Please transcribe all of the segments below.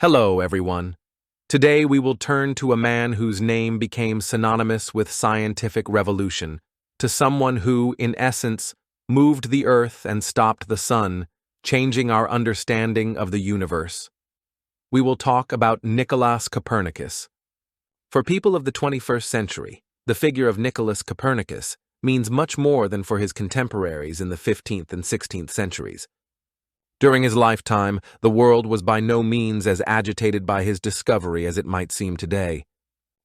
Hello, everyone. Today we will turn to a man whose name became synonymous with scientific revolution, to someone who, in essence, moved the earth and stopped the sun, changing our understanding of the universe. We will talk about Nicolaus Copernicus. For people of the 21st century, the figure of Nicolaus Copernicus means much more than for his contemporaries in the 15th and 16th centuries. During his lifetime, the world was by no means as agitated by his discovery as it might seem today.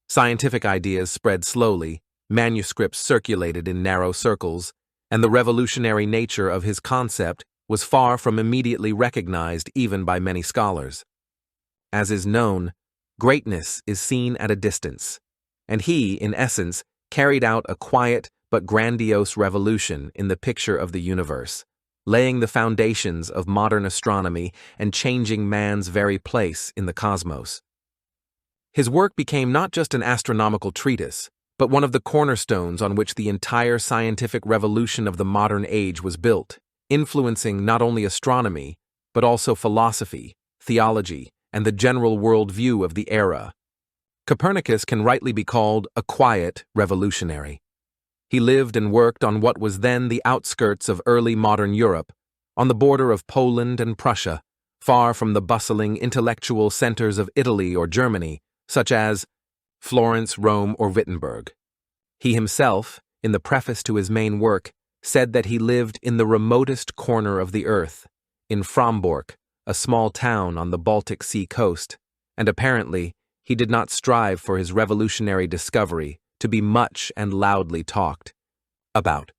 Scientific ideas spread slowly, manuscripts circulated in narrow circles, and the revolutionary nature of his concept was far from immediately recognized even by many scholars. As is known, greatness is seen at a distance, and he, in essence, carried out a quiet but grandiose revolution in the picture of the universe, laying the foundations of modern astronomy and changing man's very place in the cosmos. His work became not just an astronomical treatise, but one of the cornerstones on which the entire scientific revolution of the modern age was built, influencing not only astronomy, but also philosophy, theology, and the general worldview of the era. Copernicus can rightly be called a quiet revolutionary. He lived and worked on what was then the outskirts of early modern Europe, on the border of Poland and Prussia, far from the bustling intellectual centers of Italy or Germany, such as Florence, Rome, or Wittenberg. He himself, in the preface to his main work, said that he lived in the remotest corner of the earth, in Frombork, a small town on the Baltic Sea coast, and apparently he did not strive for his revolutionary discovery to be much and loudly talked about.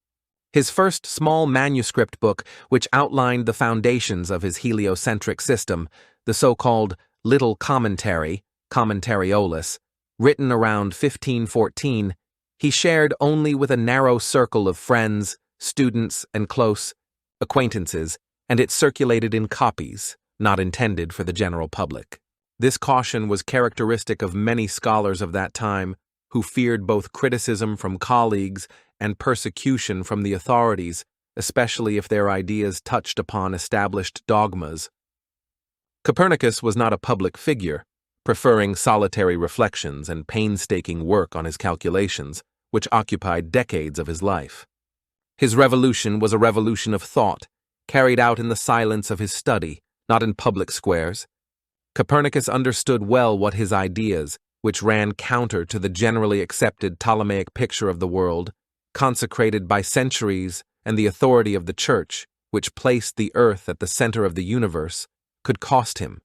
His first small manuscript book, which outlined the foundations of his heliocentric system, the so-called Little Commentary, Commentariolus, written around 1514, he shared only with a narrow circle of friends, students, and close acquaintances, and it circulated in copies, not intended for the general public. This caution was characteristic of many scholars of that time, who feared both criticism from colleagues and persecution from the authorities, especially if their ideas touched upon established dogmas. Copernicus was not a public figure, preferring solitary reflections and painstaking work on his calculations, which occupied decades of his life. His revolution was a revolution of thought, carried out in the silence of his study, not in public squares. Copernicus understood well what his ideas, which ran counter to the generally accepted Ptolemaic picture of the world, consecrated by centuries and the authority of the Church, which placed the earth at the center of the universe, could cost him.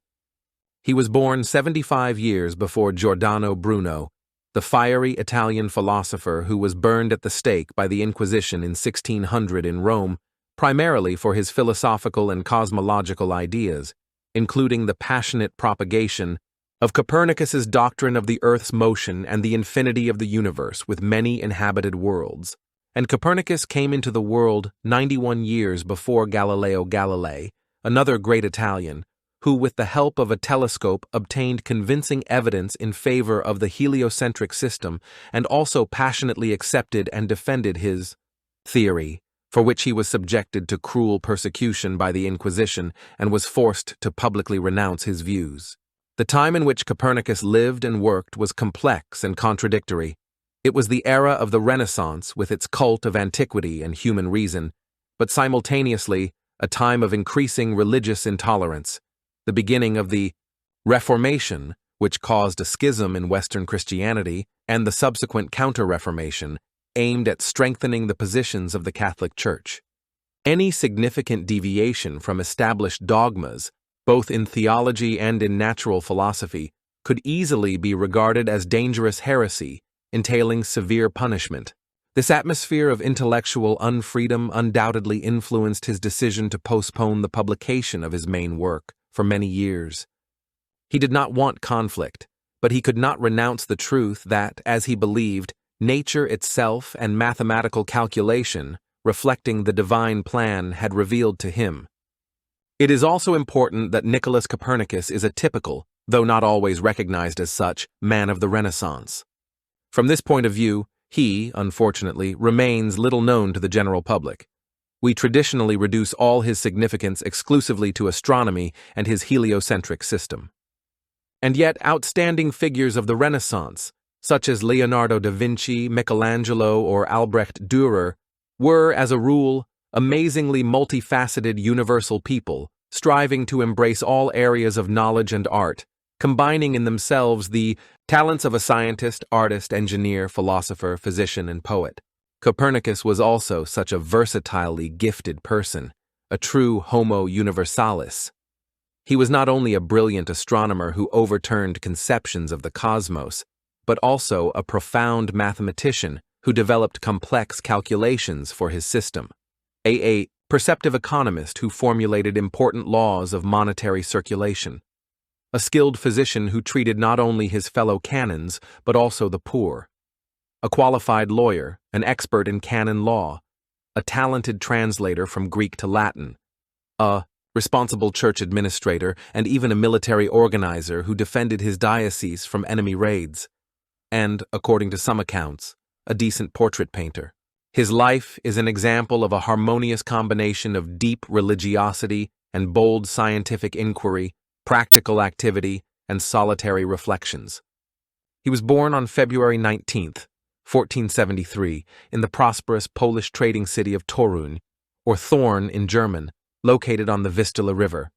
He was born 75 years before Giordano Bruno, the fiery Italian philosopher who was burned at the stake by the Inquisition in 1600 in Rome, primarily for his philosophical and cosmological ideas, including the passionate propagation of Copernicus's doctrine of the Earth's motion and the infinity of the universe with many inhabited worlds. And Copernicus came into the world 91 years before Galileo Galilei, another great Italian, who with the help of a telescope obtained convincing evidence in favor of the heliocentric system and also passionately accepted and defended his theory, for which he was subjected to cruel persecution by the Inquisition and was forced to publicly renounce his views. The time in which Copernicus lived and worked was complex and contradictory. It was the era of the Renaissance with its cult of antiquity and human reason, but simultaneously a time of increasing religious intolerance, the beginning of the Reformation, which caused a schism in Western Christianity, and the subsequent Counter-Reformation, aimed at strengthening the positions of the Catholic Church. Any significant deviation from established dogmas, both in theology and in natural philosophy, could easily be regarded as dangerous heresy, entailing severe punishment. This atmosphere of intellectual unfreedom undoubtedly influenced his decision to postpone the publication of his main work for many years. He did not want conflict, but he could not renounce the truth that, as he believed, nature itself and mathematical calculation, reflecting the divine plan, had revealed to him. It is also important that Nicolaus Copernicus is a typical, though not always recognized as such, man of the Renaissance. From this point of view, he, unfortunately, remains little known to the general public. We traditionally reduce all his significance exclusively to astronomy and his heliocentric system. And yet outstanding figures of the Renaissance, such as Leonardo da Vinci, Michelangelo, or Albrecht Dürer, were, as a rule, amazingly multifaceted universal people, striving to embrace all areas of knowledge and art, combining in themselves the talents of a scientist, artist, engineer, philosopher, physician, and poet. Copernicus was also such a versatilely gifted person, a true homo universalis. He was not only a brilliant astronomer who overturned conceptions of the cosmos, but also a profound mathematician who developed complex calculations for his system, a perceptive economist who formulated important laws of monetary circulation, a skilled physician who treated not only his fellow canons but also the poor, a qualified lawyer, an expert in canon law, a talented translator from Greek to Latin, a responsible church administrator, and even a military organizer who defended his diocese from enemy raids, and, according to some accounts, a decent portrait painter. His life is an example of a harmonious combination of deep religiosity and bold scientific inquiry, practical activity, and solitary reflections. He was born on February 19th, 1473, in the prosperous Polish trading city of Toruń, or Thorn in German, located on the Vistula River.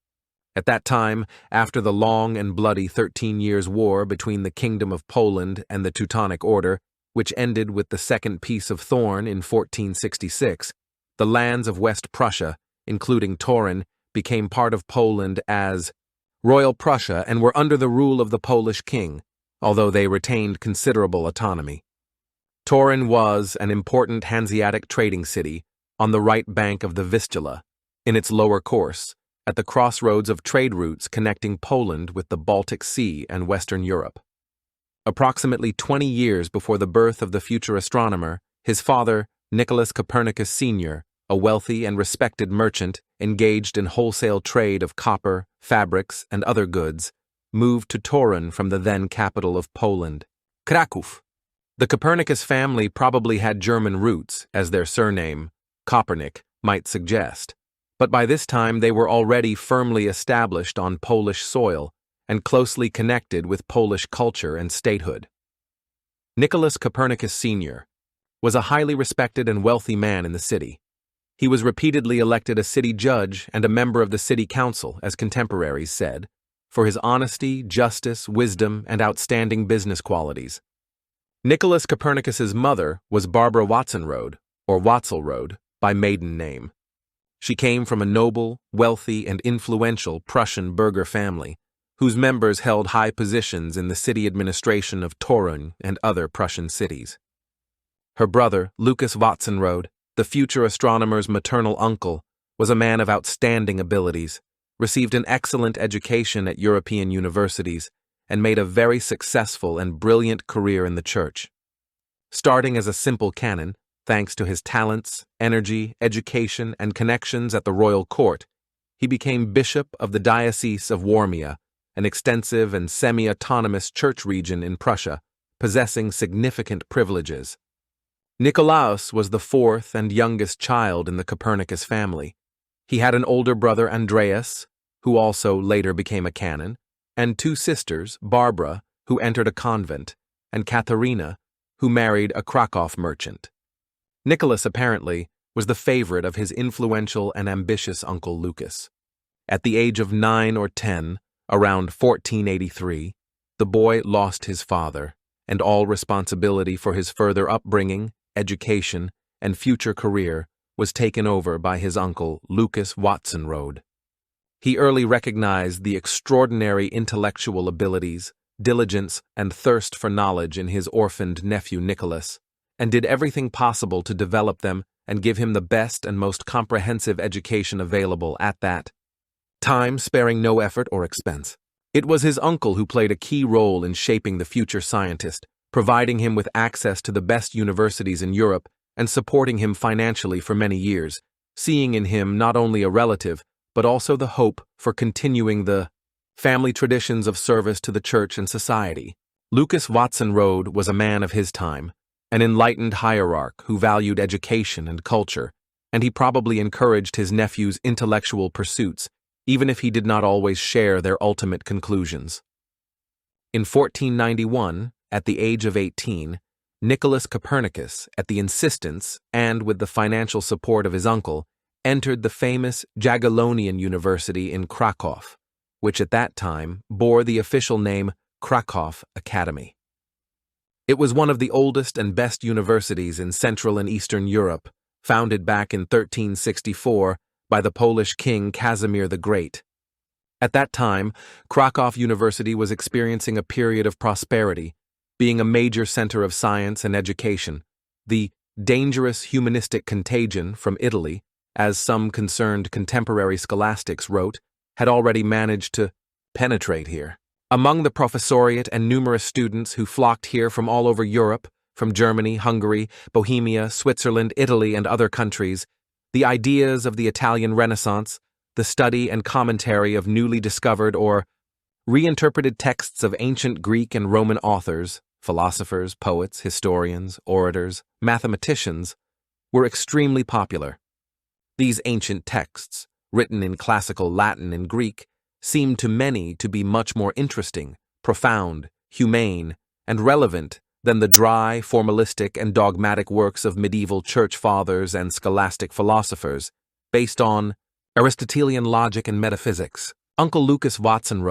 At that time, after the long and bloody 13 Years' War between the Kingdom of Poland and the Teutonic Order, which ended with the Second Peace of Thorn in 1466, the lands of West Prussia, including Toruń, became part of Poland as Royal Prussia and were under the rule of the Polish king, although they retained considerable autonomy. Toruń was an important Hanseatic trading city on the right bank of the Vistula, in its lower course, at the crossroads of trade routes connecting Poland with the Baltic Sea and Western Europe. Approximately 20 years before the birth of the future astronomer, his father, Nicolaus Copernicus Sr., a wealthy and respected merchant engaged in wholesale trade of copper, fabrics, and other goods, moved to Toruń from the then capital of Poland, Krakow. The Copernicus family probably had German roots, as their surname, Copernic, might suggest, but by this time they were already firmly established on Polish soil and closely connected with Polish culture and statehood. Nicolaus Copernicus Sr. was a highly respected and wealthy man in the city. He was repeatedly elected a city judge and a member of the city council, as contemporaries said, for his honesty, justice, wisdom, and outstanding business qualities. Nicolaus Copernicus's mother was Barbara Watzenrode, or Watzelrode, by maiden name. She came from a noble, wealthy, and influential Prussian burgher family, whose members held high positions in the city administration of Toruń and other Prussian cities. Her brother, Lucas Watzenrode, the future astronomer's maternal uncle, was a man of outstanding abilities, received an excellent education at European universities, and made a very successful and brilliant career in the church. Starting as a simple canon, thanks to his talents, energy, education, and connections at the royal court, he became bishop of the Diocese of Warmia, an extensive and semi-autonomous church region in Prussia, possessing significant privileges. Nicolaus was the fourth and youngest child in the Copernicus family. He had an older brother, Andreas, who also later became a canon, and two sisters, Barbara, who entered a convent, and Katharina, who married a Krakow merchant. Nicholas, apparently, was the favorite of his influential and ambitious uncle Lucas. At the age of 9 or 10, around 1483, the boy lost his father, and all responsibility for his further upbringing, education, and future career was taken over by his uncle Lucas Watzenrode. He early recognized the extraordinary intellectual abilities, diligence, and thirst for knowledge in his orphaned nephew Nicholas, and did everything possible to develop them and give him the best and most comprehensive education available at that time, sparing no effort or expense. It was his uncle who played a key role in shaping the future scientist, providing him with access to the best universities in Europe and supporting him financially for many years, seeing in him not only a relative, but also the hope for continuing the family traditions of service to the church and society. Lucas Watzenrode was a man of his time, an enlightened hierarch who valued education and culture, and he probably encouraged his nephew's intellectual pursuits, even if he did not always share their ultimate conclusions. In 1491, at the age of 18, Nicolaus Copernicus, at the insistence and with the financial support of his uncle, entered the famous Jagiellonian University in Krakow, which at that time bore the official name Krakow Academy. It was one of the oldest and best universities in Central and Eastern Europe, founded back in 1364 by the Polish king Casimir the Great. At that time, Krakow University was experiencing a period of prosperity, being a major center of science and education. The dangerous humanistic contagion from Italy, as some concerned contemporary scholastics wrote, had already managed to penetrate here. Among the professoriate and numerous students who flocked here from all over Europe, from Germany, Hungary, Bohemia, Switzerland, Italy, and other countries, the ideas of the Italian Renaissance, the study and commentary of newly discovered or reinterpreted texts of ancient Greek and Roman authors, philosophers, poets, historians, orators, mathematicians, were extremely popular. These ancient texts, written in classical Latin and Greek, seemed to many to be much more interesting, profound, humane, and relevant than the dry, formalistic, and dogmatic works of medieval church fathers and scholastic philosophers, based on Aristotelian logic and metaphysics. Uncle Lucas Watson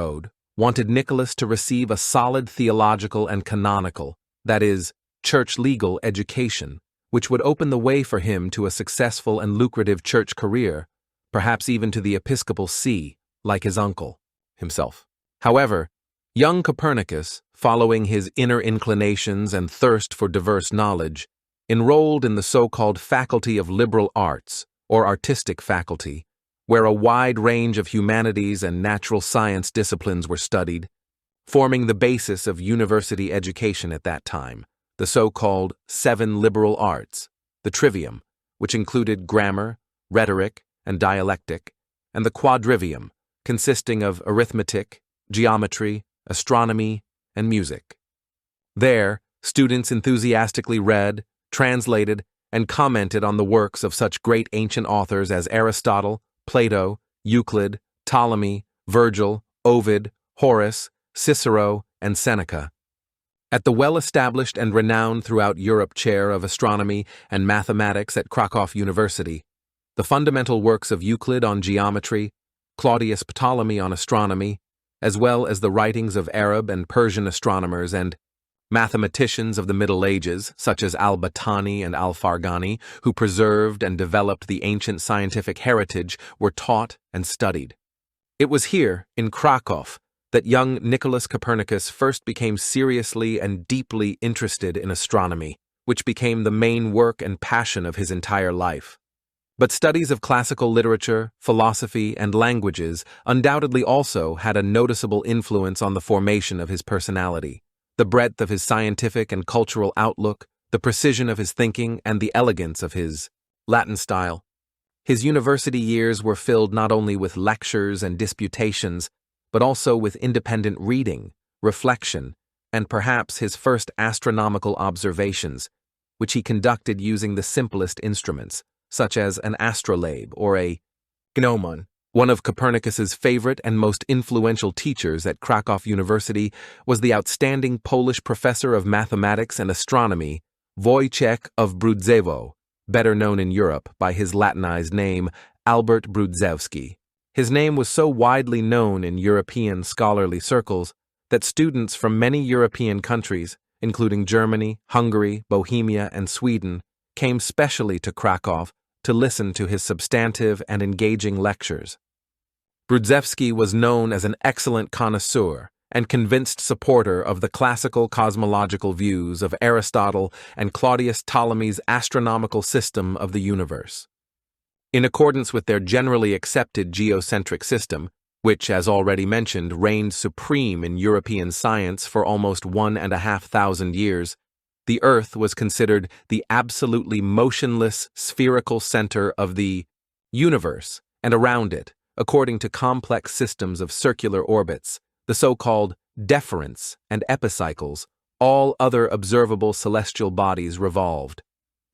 wanted Nicholas to receive a solid theological and canonical, that is, church-legal education, which would open the way for him to a successful and lucrative church career, perhaps even to the episcopal see, like his uncle himself. However, young Copernicus, following his inner inclinations and thirst for diverse knowledge, enrolled in the so-called Faculty of Liberal Arts, or Artistic Faculty, where a wide range of humanities and natural science disciplines were studied, forming the basis of university education at that time, the so-called 7 liberal arts, the trivium, which included grammar, rhetoric, and dialectic, and the quadrivium, consisting of arithmetic, geometry, astronomy, and music. There, students enthusiastically read, translated, and commented on the works of such great ancient authors as Aristotle, Plato, Euclid, Ptolemy, Virgil, Ovid, Horace, Cicero, and Seneca. At the well-established and renowned throughout Europe chair of astronomy and mathematics at Krakow University, the fundamental works of Euclid on geometry, Claudius Ptolemy on astronomy, as well as the writings of Arab and Persian astronomers and mathematicians of the Middle Ages, such as al-Battani and al-Farghani, who preserved and developed the ancient scientific heritage, were taught and studied. It was here, in Krakow, that young Nicolaus Copernicus first became seriously and deeply interested in astronomy, which became the main work and passion of his entire life. But studies of classical literature, philosophy, and languages undoubtedly also had a noticeable influence on the formation of his personality. The breadth of his scientific and cultural outlook, the precision of his thinking, and the elegance of his Latin style. His university years were filled not only with lectures and disputations, but also with independent reading, reflection, and perhaps his first astronomical observations, which he conducted using the simplest instruments, such as an astrolabe or a gnomon. One of Copernicus's favorite and most influential teachers at Krakow University was the outstanding Polish professor of mathematics and astronomy, Wojciech of Brudzewo, better known in Europe by his Latinized name, Albert Brudzewski. His name was so widely known in European scholarly circles that students from many European countries, including Germany, Hungary, Bohemia, and Sweden, came specially to Krakow to listen to his substantive and engaging lectures. Brudzewski was known as an excellent connoisseur and convinced supporter of the classical cosmological views of Aristotle and Claudius Ptolemy's astronomical system of the universe. In accordance with their generally accepted geocentric system, which, as already mentioned, reigned supreme in European science for almost 1,500 years, the Earth was considered the absolutely motionless spherical center of the universe, and around it, according to complex systems of circular orbits, the so-called deferents and epicycles, all other observable celestial bodies revolved.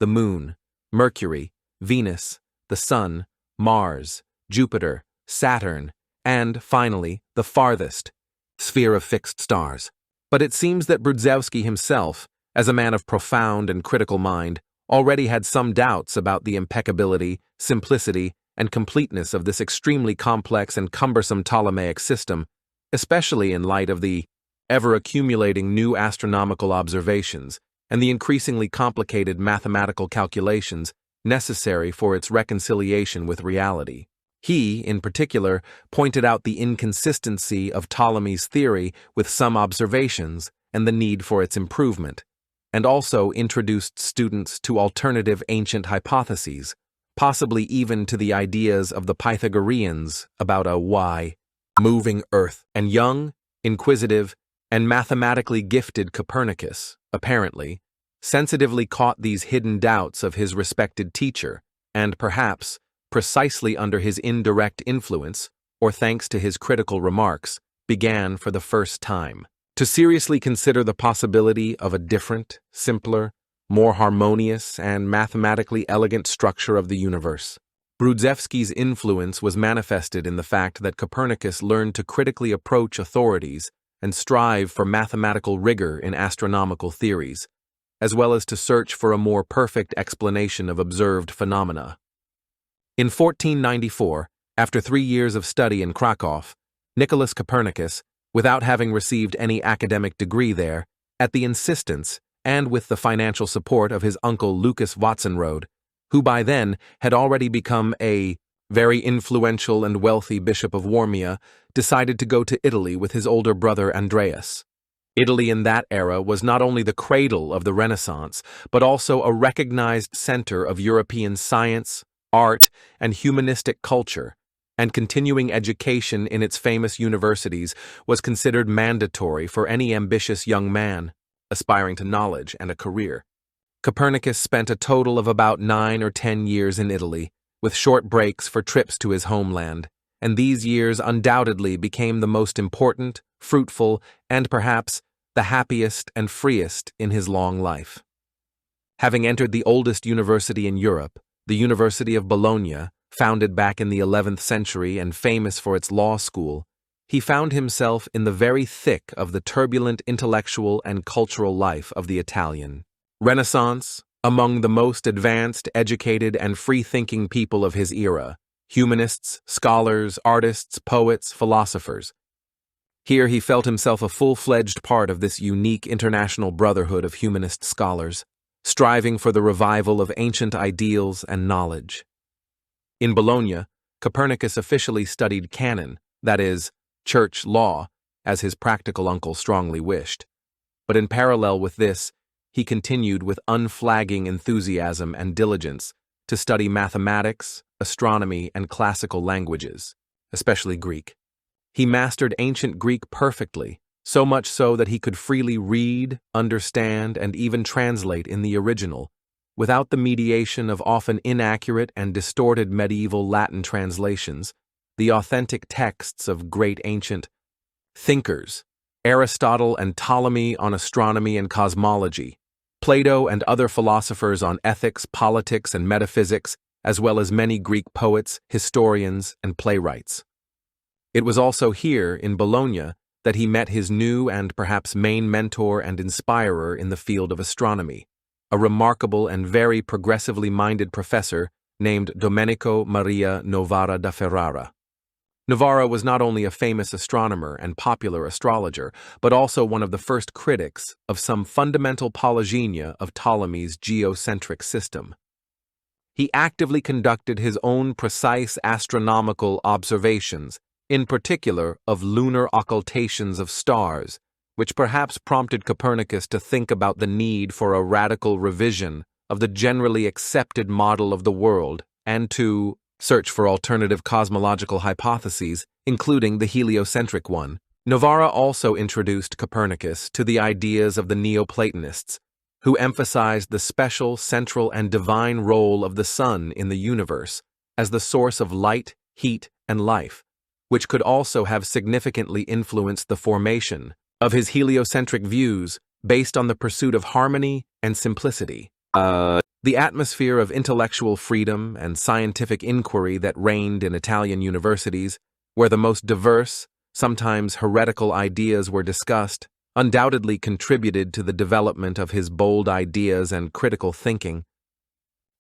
The Moon, Mercury, Venus, the Sun, Mars, Jupiter, Saturn, and, finally, the farthest sphere of fixed stars. But it seems that Brudzewski himself, as a man of profound and critical mind, already had some doubts about the impeccability, simplicity, and completeness of this extremely complex and cumbersome Ptolemaic system, especially in light of the ever-accumulating new astronomical observations and the increasingly complicated mathematical calculations necessary for its reconciliation with reality. He, in particular, pointed out the inconsistency of Ptolemy's theory with some observations and the need for its improvement, and also introduced students to alternative ancient hypotheses, possibly even to the ideas of the Pythagoreans about a moving earth. And young, inquisitive, and mathematically gifted Copernicus, apparently, sensitively caught these hidden doubts of his respected teacher, and perhaps, precisely under his indirect influence, or thanks to his critical remarks, began for the first time to seriously consider the possibility of a different, simpler, more harmonious, and mathematically elegant structure of the universe. Brudzewski's influence was manifested in the fact that Copernicus learned to critically approach authorities and strive for mathematical rigor in astronomical theories, as well as to search for a more perfect explanation of observed phenomena. In 1494, after 3 years of study in Krakow, Nicolaus Copernicus, without having received any academic degree there, at the insistence and with the financial support of his uncle Lucas Watzenrode, who by then had already become a very influential and wealthy bishop of Warmia, decided to go to Italy with his older brother Andreas. Italy in that era was not only the cradle of the Renaissance, but also a recognized center of European science, art, and humanistic culture, and continuing education in its famous universities was considered mandatory for any ambitious young man aspiring to knowledge and a career. Copernicus spent a total of about 9 or 10 years in Italy, with short breaks for trips to his homeland, and these years undoubtedly became the most important, fruitful, and perhaps the happiest and freest in his long life. Having entered the oldest university in Europe, the University of Bologna, founded back in the 11th century and famous for its law school, he found himself in the very thick of the turbulent intellectual and cultural life of the Italian Renaissance, among the most advanced, educated, and free-thinking people of his era, humanists, scholars, artists, poets, philosophers. Here he felt himself a full-fledged part of this unique international brotherhood of humanist scholars, striving for the revival of ancient ideals and knowledge. In Bologna, Copernicus officially studied canon, that is, church law, as his practical uncle strongly wished. But in parallel with this, he continued with unflagging enthusiasm and diligence to study mathematics, astronomy, and classical languages, especially Greek. He mastered ancient Greek perfectly, so much so that he could freely read, understand, and even translate in the original, without the mediation of often inaccurate and distorted medieval Latin translations, the authentic texts of great ancient thinkers, Aristotle and Ptolemy on astronomy and cosmology, Plato and other philosophers on ethics, politics, and metaphysics, as well as many Greek poets, historians, and playwrights. It was also here, in Bologna, that he met his new and perhaps main mentor and inspirer in the field of astronomy, a remarkable and very progressively minded professor named Domenico Maria Novara da Ferrara. Novara was not only a famous astronomer and popular astrologer, but also one of the first critics of some fundamental polygynia of Ptolemy's geocentric system. He actively conducted his own precise astronomical observations, in particular of lunar occultations of stars, which perhaps prompted Copernicus to think about the need for a radical revision of the generally accepted model of the world and to search for alternative cosmological hypotheses, including the heliocentric one. Novara also introduced Copernicus to the ideas of the Neoplatonists, who emphasized the special, central, and divine role of the sun in the universe as the source of light, heat, and life, which could also have significantly influenced the formation of his heliocentric views based on the pursuit of harmony and simplicity. The atmosphere of intellectual freedom and scientific inquiry that reigned in Italian universities, where the most diverse, sometimes heretical ideas were discussed, undoubtedly contributed to the development of his bold ideas and critical thinking.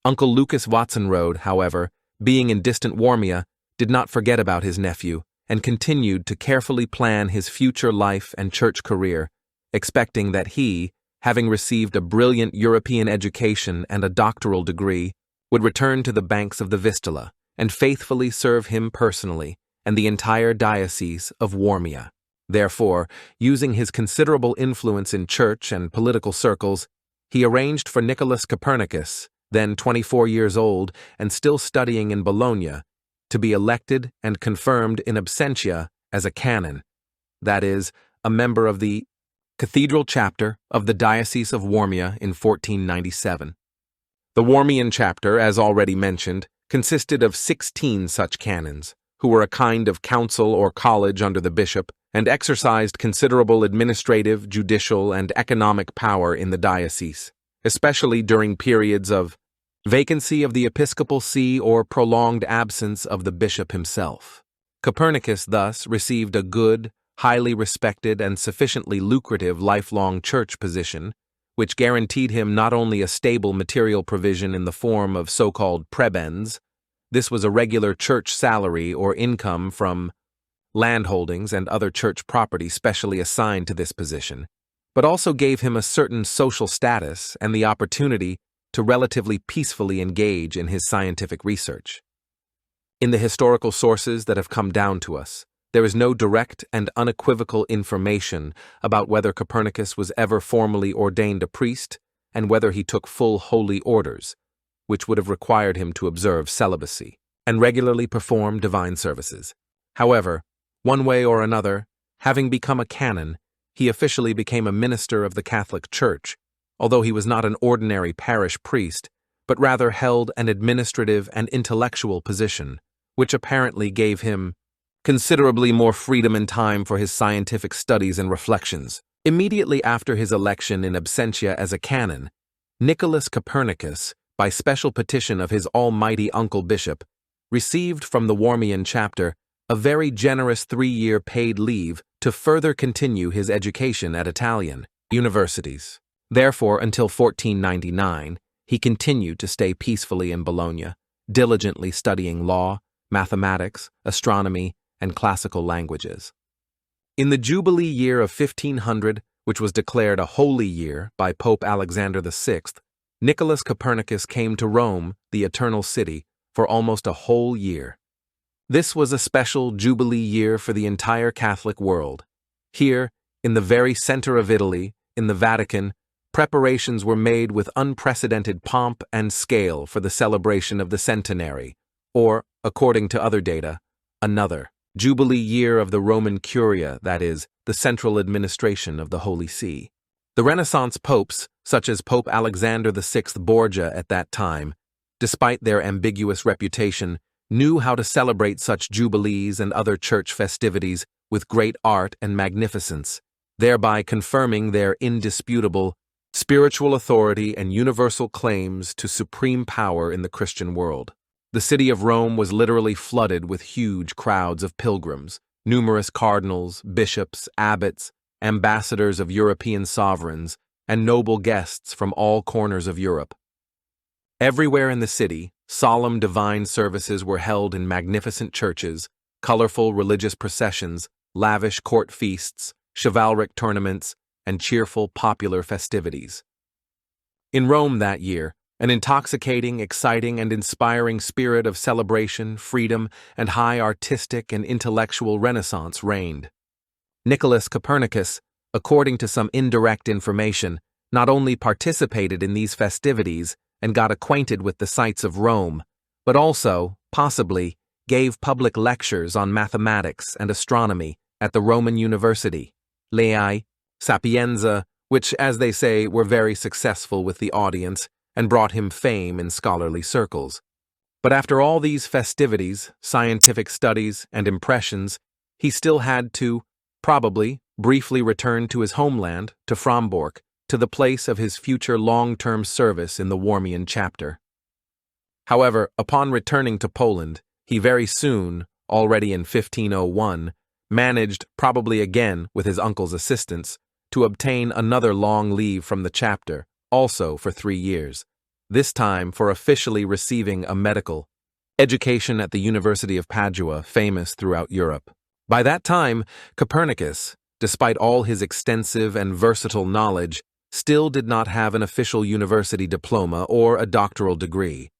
Uncle Lucas Watson-Rode, however, being in distant Warmia, did not forget about his nephew and continued to carefully plan his future life and church career, expecting that he, having received a brilliant European education and a doctoral degree, would return to the banks of the Vistula and faithfully serve him personally and the entire diocese of Warmia. Therefore, using his considerable influence in church and political circles, he arranged for Nicolaus Copernicus, then 24 years old and still studying in Bologna, to be elected and confirmed in absentia as a canon, that is, a member of the cathedral chapter of the Diocese of Warmia in 1497. The Warmian chapter, as already mentioned, consisted of 16 such canons, who were a kind of council or college under the bishop, and exercised considerable administrative, judicial, and economic power in the diocese, especially during periods of vacancy of the episcopal see or prolonged absence of the bishop himself. Copernicus thus received a good, highly respected, and sufficiently lucrative lifelong church position, which guaranteed him not only a stable material provision in the form of so-called prebends. This was a regular church salary or income from landholdings and other church property specially assigned to this position, but also gave him a certain social status and the opportunity to relatively peacefully engage in his scientific research. In the historical sources that have come down to us, there is no direct and unequivocal information about whether Copernicus was ever formally ordained a priest and whether he took full holy orders, which would have required him to observe celibacy and regularly perform divine services. However, one way or another, having become a canon, he officially became a minister of the Catholic Church, although he was not an ordinary parish priest, but rather held an administrative and intellectual position, which apparently gave him considerably more freedom and time for his scientific studies and reflections. Immediately after his election in absentia as a canon, Nicolaus Copernicus, by special petition of his almighty uncle bishop, received from the Warmian chapter a very generous 3-year paid leave to further continue his education at Italian universities. Therefore, until 1499, he continued to stay peacefully in Bologna, diligently studying law, mathematics, astronomy, and classical languages. In the Jubilee year of 1500, which was declared a holy year by Pope Alexander VI, Nicolaus Copernicus came to Rome, the Eternal City, for almost a whole year. This was a special Jubilee year for the entire Catholic world. Here, in the very center of Italy, in the Vatican, preparations were made with unprecedented pomp and scale for the celebration of the centenary, or, according to other data, another Jubilee year of the Roman Curia, that is, the central administration of the Holy See. The Renaissance popes, such as Pope Alexander VI Borgia at that time, despite their ambiguous reputation, knew how to celebrate such jubilees and other church festivities with great art and magnificence, thereby confirming their indisputable spiritual authority and universal claims to supreme power in the Christian world. The city of Rome was literally flooded with huge crowds of pilgrims, numerous cardinals, bishops, abbots, ambassadors of European sovereigns, and noble guests from all corners of Europe. Everywhere in the city, solemn divine services were held in magnificent churches, colorful religious processions, lavish court feasts, chivalric tournaments, and cheerful popular festivities. In Rome that year, an intoxicating, exciting, and inspiring spirit of celebration, freedom, and high artistic and intellectual renaissance reigned. Nicolaus Copernicus, according to some indirect information, not only participated in these festivities and got acquainted with the sights of Rome, but also, possibly, gave public lectures on mathematics and astronomy at the Roman University, Lei, Sapienza, which, as they say, were very successful with the audience and brought him fame in scholarly circles. But after all these festivities, scientific studies, and impressions, he still had to, probably, briefly return to his homeland, to Frombork, to the place of his future long-term service in the Warmian chapter. However, upon returning to Poland, he very soon, already in 1501, managed, probably again with his uncle's assistance, to obtain another long leave from the chapter, also for 3 years, this time for officially receiving a medical education at the University of Padua, famous throughout Europe. By that time, Copernicus, despite all his extensive and versatile knowledge, still did not have an official university diploma or a doctoral degree.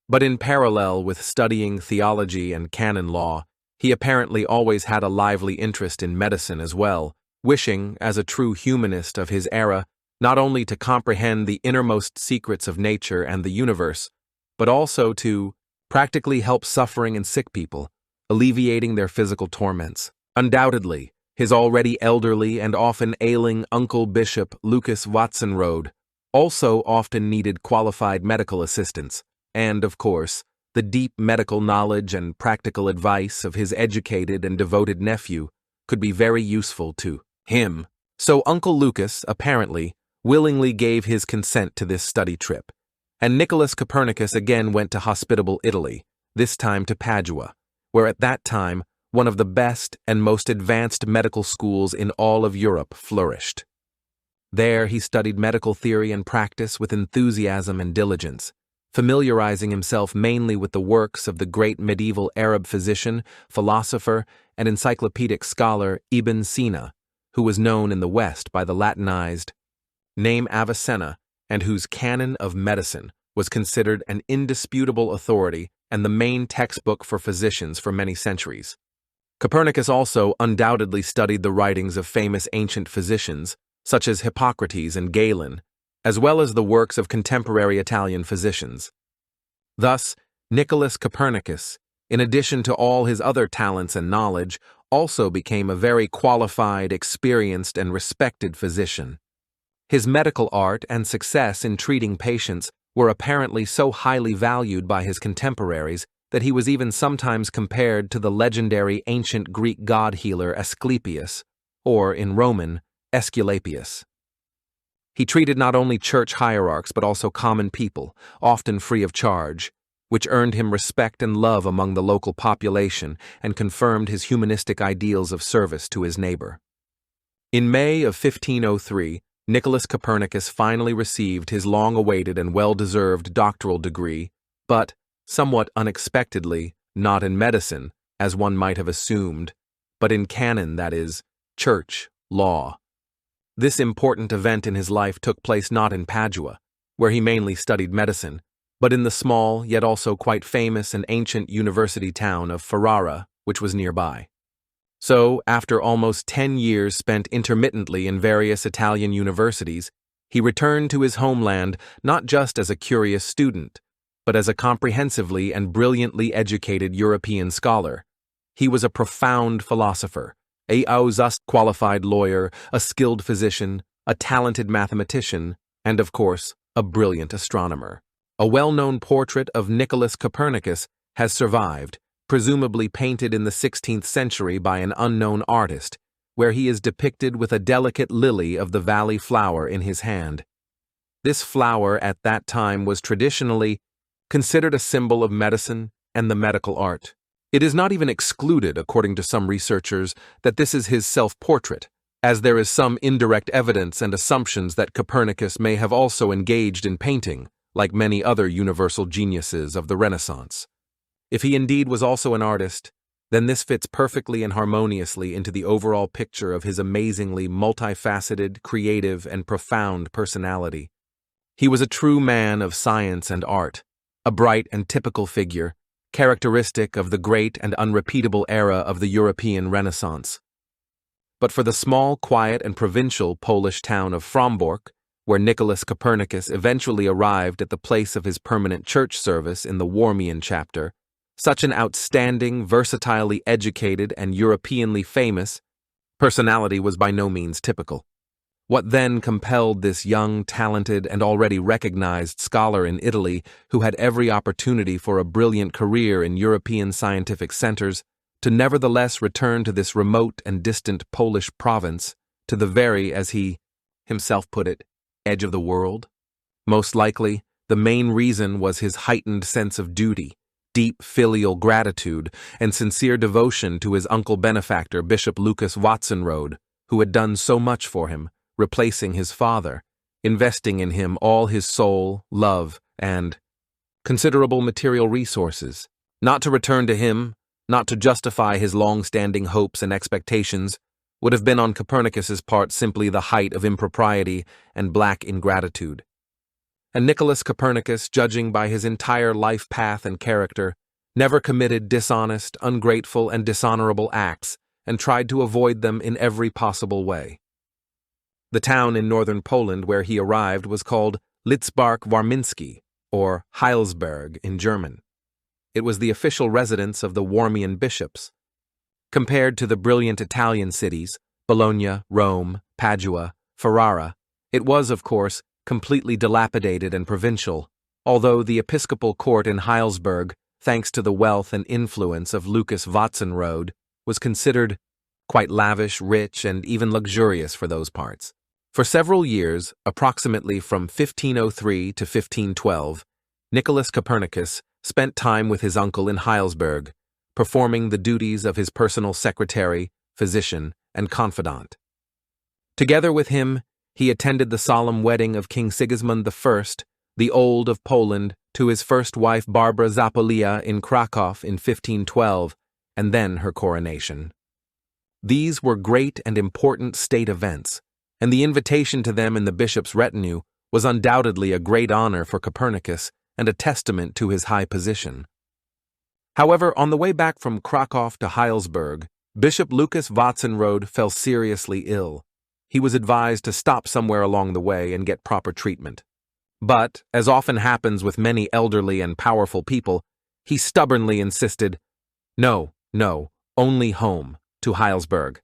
But in parallel with studying theology and canon law, he apparently always had a lively interest in medicine as well, wishing, as a true humanist of his era, not only to comprehend the innermost secrets of nature and the universe, but also to practically help suffering and sick people, alleviating their physical torments. Undoubtedly, his already elderly and often ailing uncle Bishop Lucas Watson-Rode also often needed qualified medical assistance, and, of course, the deep medical knowledge and practical advice of his educated and devoted nephew could be very useful to him. So Uncle Lucas, apparently, willingly gave his consent to this study trip, and Nicolaus Copernicus again went to hospitable Italy, this time to Padua, where at that time one of the best and most advanced medical schools in all of Europe flourished. There he studied medical theory and practice with enthusiasm and diligence, familiarizing himself mainly with the works of the great medieval Arab physician, philosopher, and encyclopedic scholar Ibn Sina, who was known in the West by the Latinized name Avicenna, and whose Canon of Medicine was considered an indisputable authority and the main textbook for physicians for many centuries. Copernicus also undoubtedly studied the writings of famous ancient physicians, such as Hippocrates and Galen, as well as the works of contemporary Italian physicians. Thus, Nicolaus Copernicus, in addition to all his other talents and knowledge, also became a very qualified, experienced, and respected physician. His medical art and success in treating patients were apparently so highly valued by his contemporaries that he was even sometimes compared to the legendary ancient Greek god-healer Asclepius, or, in Roman, Aesculapius. He treated not only church hierarchs but also common people, often free of charge, which earned him respect and love among the local population and confirmed his humanistic ideals of service to his neighbor. In May of 1503, Nicolaus Copernicus finally received his long-awaited and well-deserved doctoral degree, but, somewhat unexpectedly, not in medicine, as one might have assumed, but in canon, that is, church law. This important event in his life took place not in Padua, where he mainly studied medicine, but in the small, yet also quite famous and ancient university town of Ferrara, which was nearby. So, after almost 10 years spent intermittently in various Italian universities, he returned to his homeland not just as a curious student, but as a comprehensively and brilliantly educated European scholar. He was a profound philosopher, a qualified lawyer, a skilled physician, a talented mathematician, and, of course, a brilliant astronomer. A well-known portrait of Nicolaus Copernicus has survived, presumably painted in the 16th century by an unknown artist, where he is depicted with a delicate lily of the valley flower in his hand. This flower at that time was traditionally considered a symbol of medicine and the medical art. It is not even excluded, according to some researchers, that this is his self-portrait, as there is some indirect evidence and assumptions that Copernicus may have also engaged in painting, like many other universal geniuses of the Renaissance. If he indeed was also an artist, then this fits perfectly and harmoniously into the overall picture of his amazingly multifaceted, creative, and profound personality. He was a true man of science and art, a bright and typical figure, characteristic of the great and unrepeatable era of the European Renaissance. But for the small, quiet, and provincial Polish town of Frombork, where Nicolaus Copernicus eventually arrived at the place of his permanent church service in the Warmian chapter, such an outstanding, versatilely educated, and Europeanly famous personality was by no means typical. What then compelled this young, talented, and already recognized scholar in Italy, who had every opportunity for a brilliant career in European scientific centers, to nevertheless return to this remote and distant Polish province, to the very, as he himself put it, edge of the world? Most likely, the main reason was his heightened sense of duty, deep filial gratitude, and sincere devotion to his uncle benefactor Bishop Lucas Watson-Rode, who had done so much for him, replacing his father, investing in him all his soul, love, and considerable material resources. Not to return to him, not to justify his long-standing hopes and expectations, would have been on Copernicus's part simply the height of impropriety and black ingratitude. And Nicolaus Copernicus, judging by his entire life path and character, never committed dishonest, ungrateful, and dishonorable acts, and tried to avoid them in every possible way. The town in northern Poland where he arrived was called Lidzbark Warminski, or Heilsberg in German. It was the official residence of the Warmian bishops. Compared to the brilliant Italian cities, Bologna, Rome, Padua, Ferrara, it was, of course, completely dilapidated and provincial, although the episcopal court in Heilsberg, thanks to the wealth and influence of Lucas Vatsenrode, was considered quite lavish, rich, and even luxurious for those parts. For several years, approximately from 1503 to 1512, Nicolaus Copernicus spent time with his uncle in Heilsberg, performing the duties of his personal secretary, physician, and confidant. Together with him, he attended the solemn wedding of King Sigismund I, the Old of Poland, to his first wife Barbara Zapolia in Krakow in 1512, and then her coronation. These were great and important state events, and the invitation to them in the bishop's retinue was undoubtedly a great honor for Copernicus and a testament to his high position. However, on the way back from Krakow to Heilsberg, Bishop Lucas Vatsenrode fell seriously ill. He was advised to stop somewhere along the way and get proper treatment. But, as often happens with many elderly and powerful people, he stubbornly insisted, no, only home, to Heilsberg.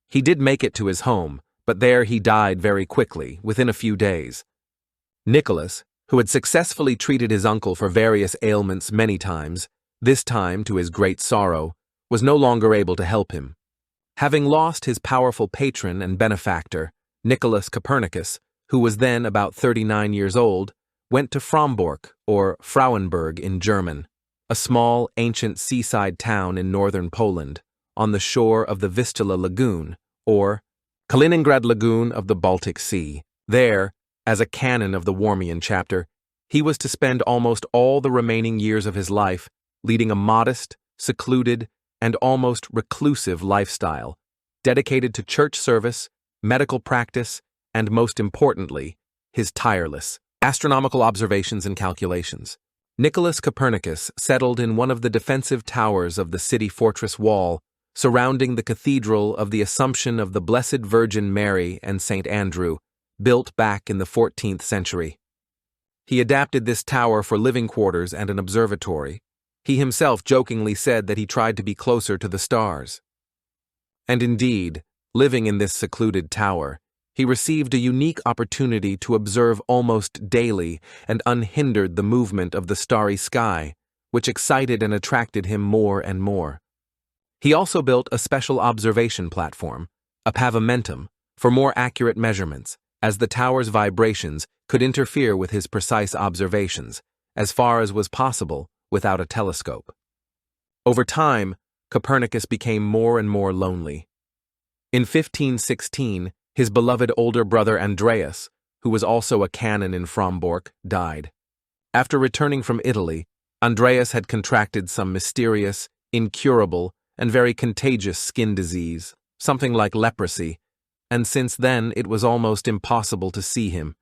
He did make it to his home, but there he died very quickly, within a few days. Nicholas, who had successfully treated his uncle for various ailments many times, this time, to his great sorrow, was no longer able to help him. Having lost his powerful patron and benefactor, Nicolaus Copernicus, who was then about 39 years old, went to Frombork, or Frauenburg in German, a small, ancient seaside town in northern Poland, on the shore of the Vistula Lagoon, or Kaliningrad Lagoon of the Baltic Sea. There, as a canon of the Warmian chapter, he was to spend almost all the remaining years of his life leading a modest, secluded, and almost reclusive lifestyle, dedicated to church service, medical practice, and most importantly, his tireless astronomical observations and calculations. Nicolaus Copernicus settled in one of the defensive towers of the city fortress wall, surrounding the Cathedral of the Assumption of the Blessed Virgin Mary and St. Andrew, built back in the 14th century. He adapted this tower for living quarters and an observatory. He himself jokingly said that he tried to be closer to the stars. And indeed, living in this secluded tower, he received a unique opportunity to observe almost daily and unhindered the movement of the starry sky, which excited and attracted him more and more. He also built a special observation platform, a pavimentum, for more accurate measurements, as the tower's vibrations could interfere with his precise observations, as far as was possible, without a telescope. Over time, Copernicus became more and more lonely. In 1516, his beloved older brother Andreas, who was also a canon in Frombork, died. After returning from Italy, Andreas had contracted some mysterious, incurable, and very contagious skin disease, something like leprosy, and since then it was almost impossible to see him.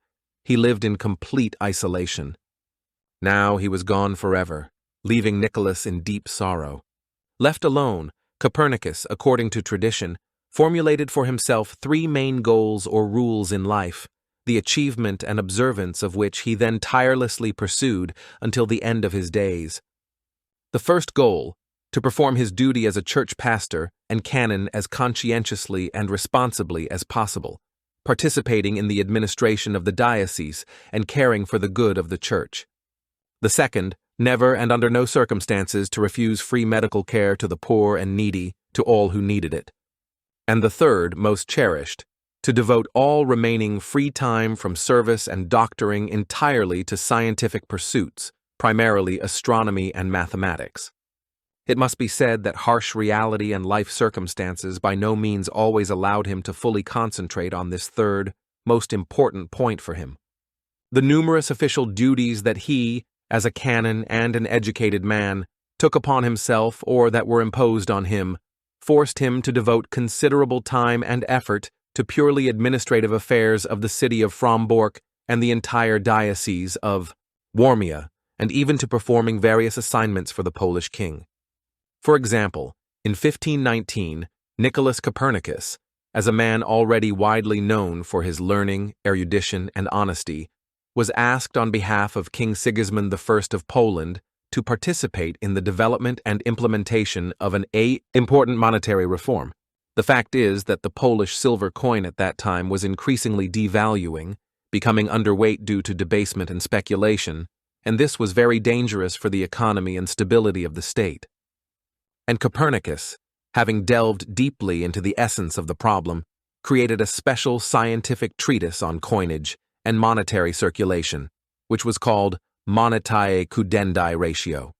He lived in complete isolation. Now he was gone forever, leaving Nicholas in deep sorrow. Left alone, Copernicus, according to tradition, formulated for himself three main goals or rules in life, the achievement and observance of which he then tirelessly pursued until the end of his days. The first goal, to perform his duty as a church pastor and canon as conscientiously and responsibly as possible, participating in the administration of the diocese and caring for the good of the church. The second, never and under no circumstances to refuse free medical care to the poor and needy, to all who needed it. And the third, most cherished, to devote all remaining free time from service and doctoring entirely to scientific pursuits, primarily astronomy and mathematics. It must be said that harsh reality and life circumstances by no means always allowed him to fully concentrate on this third, most important point for him. The numerous official duties that he, as a canon and an educated man, took upon himself or that were imposed on him, forced him to devote considerable time and effort to purely administrative affairs of the city of Frombork and the entire diocese of Warmia, and even to performing various assignments for the Polish king. For example, in 1519, Nicolaus Copernicus, as a man already widely known for his learning, erudition, and honesty, was asked on behalf of King Sigismund I of Poland to participate in the development and implementation of an important monetary reform. The fact is that the Polish silver coin at that time was increasingly devaluing, becoming underweight due to debasement and speculation, and this was very dangerous for the economy and stability of the state. And Copernicus, having delved deeply into the essence of the problem, created a special scientific treatise on coinage and monetary circulation, which was called Monetae Cudendi Ratio.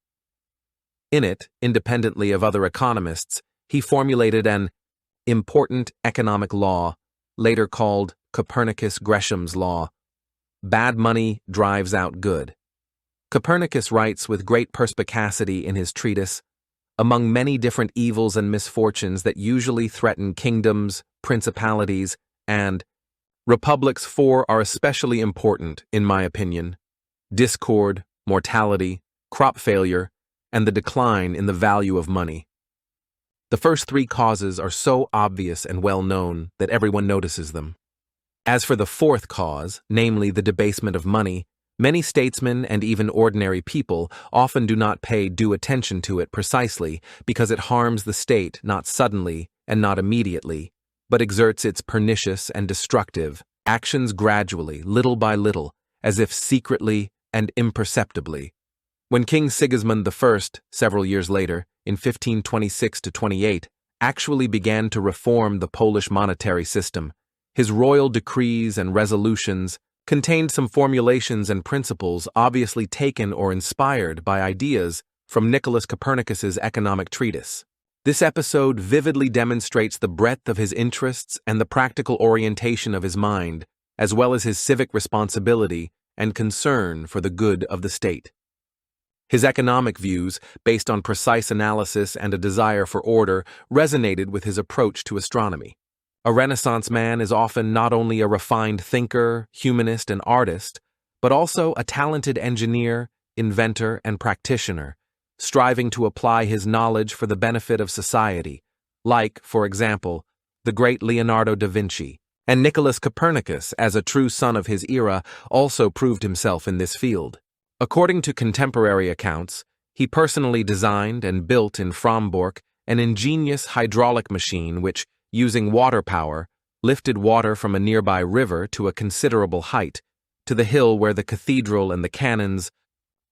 In it, independently of other economists, he formulated an important economic law, later called Copernicus-Gresham's law. Bad money drives out good. Copernicus writes with great perspicacity in his treatise, among many different evils and misfortunes that usually threaten kingdoms, principalities, and republics, four are especially important, in my opinion: discord, mortality, crop failure, and the decline in the value of money. The first three causes are so obvious and well known that everyone notices them. As for the fourth cause, namely the debasement of money, many statesmen and even ordinary people often do not pay due attention to it precisely because it harms the state not suddenly and not immediately, but exerts its pernicious and destructive actions gradually, little by little, as if secretly and imperceptibly. When King Sigismund I, several years later, in 1526-28, actually began to reform the Polish monetary system, his royal decrees and resolutions contained some formulations and principles obviously taken or inspired by ideas from Nicolaus Copernicus's economic treatise. This episode vividly demonstrates the breadth of his interests and the practical orientation of his mind, as well as his civic responsibility and concern for the good of the state. His economic views, based on precise analysis and a desire for order, resonated with his approach to astronomy. A Renaissance man is often not only a refined thinker, humanist, and artist, but also a talented engineer, inventor, and practitioner, striving to apply his knowledge for the benefit of society, like, for example, the great Leonardo da Vinci. And Nicolaus Copernicus, as a true son of his era, also proved himself in this field. According to contemporary accounts, he personally designed and built in Frombork an ingenious hydraulic machine which, using water power, lifted water from a nearby river to a considerable height, to the hill where the cathedral and the canons'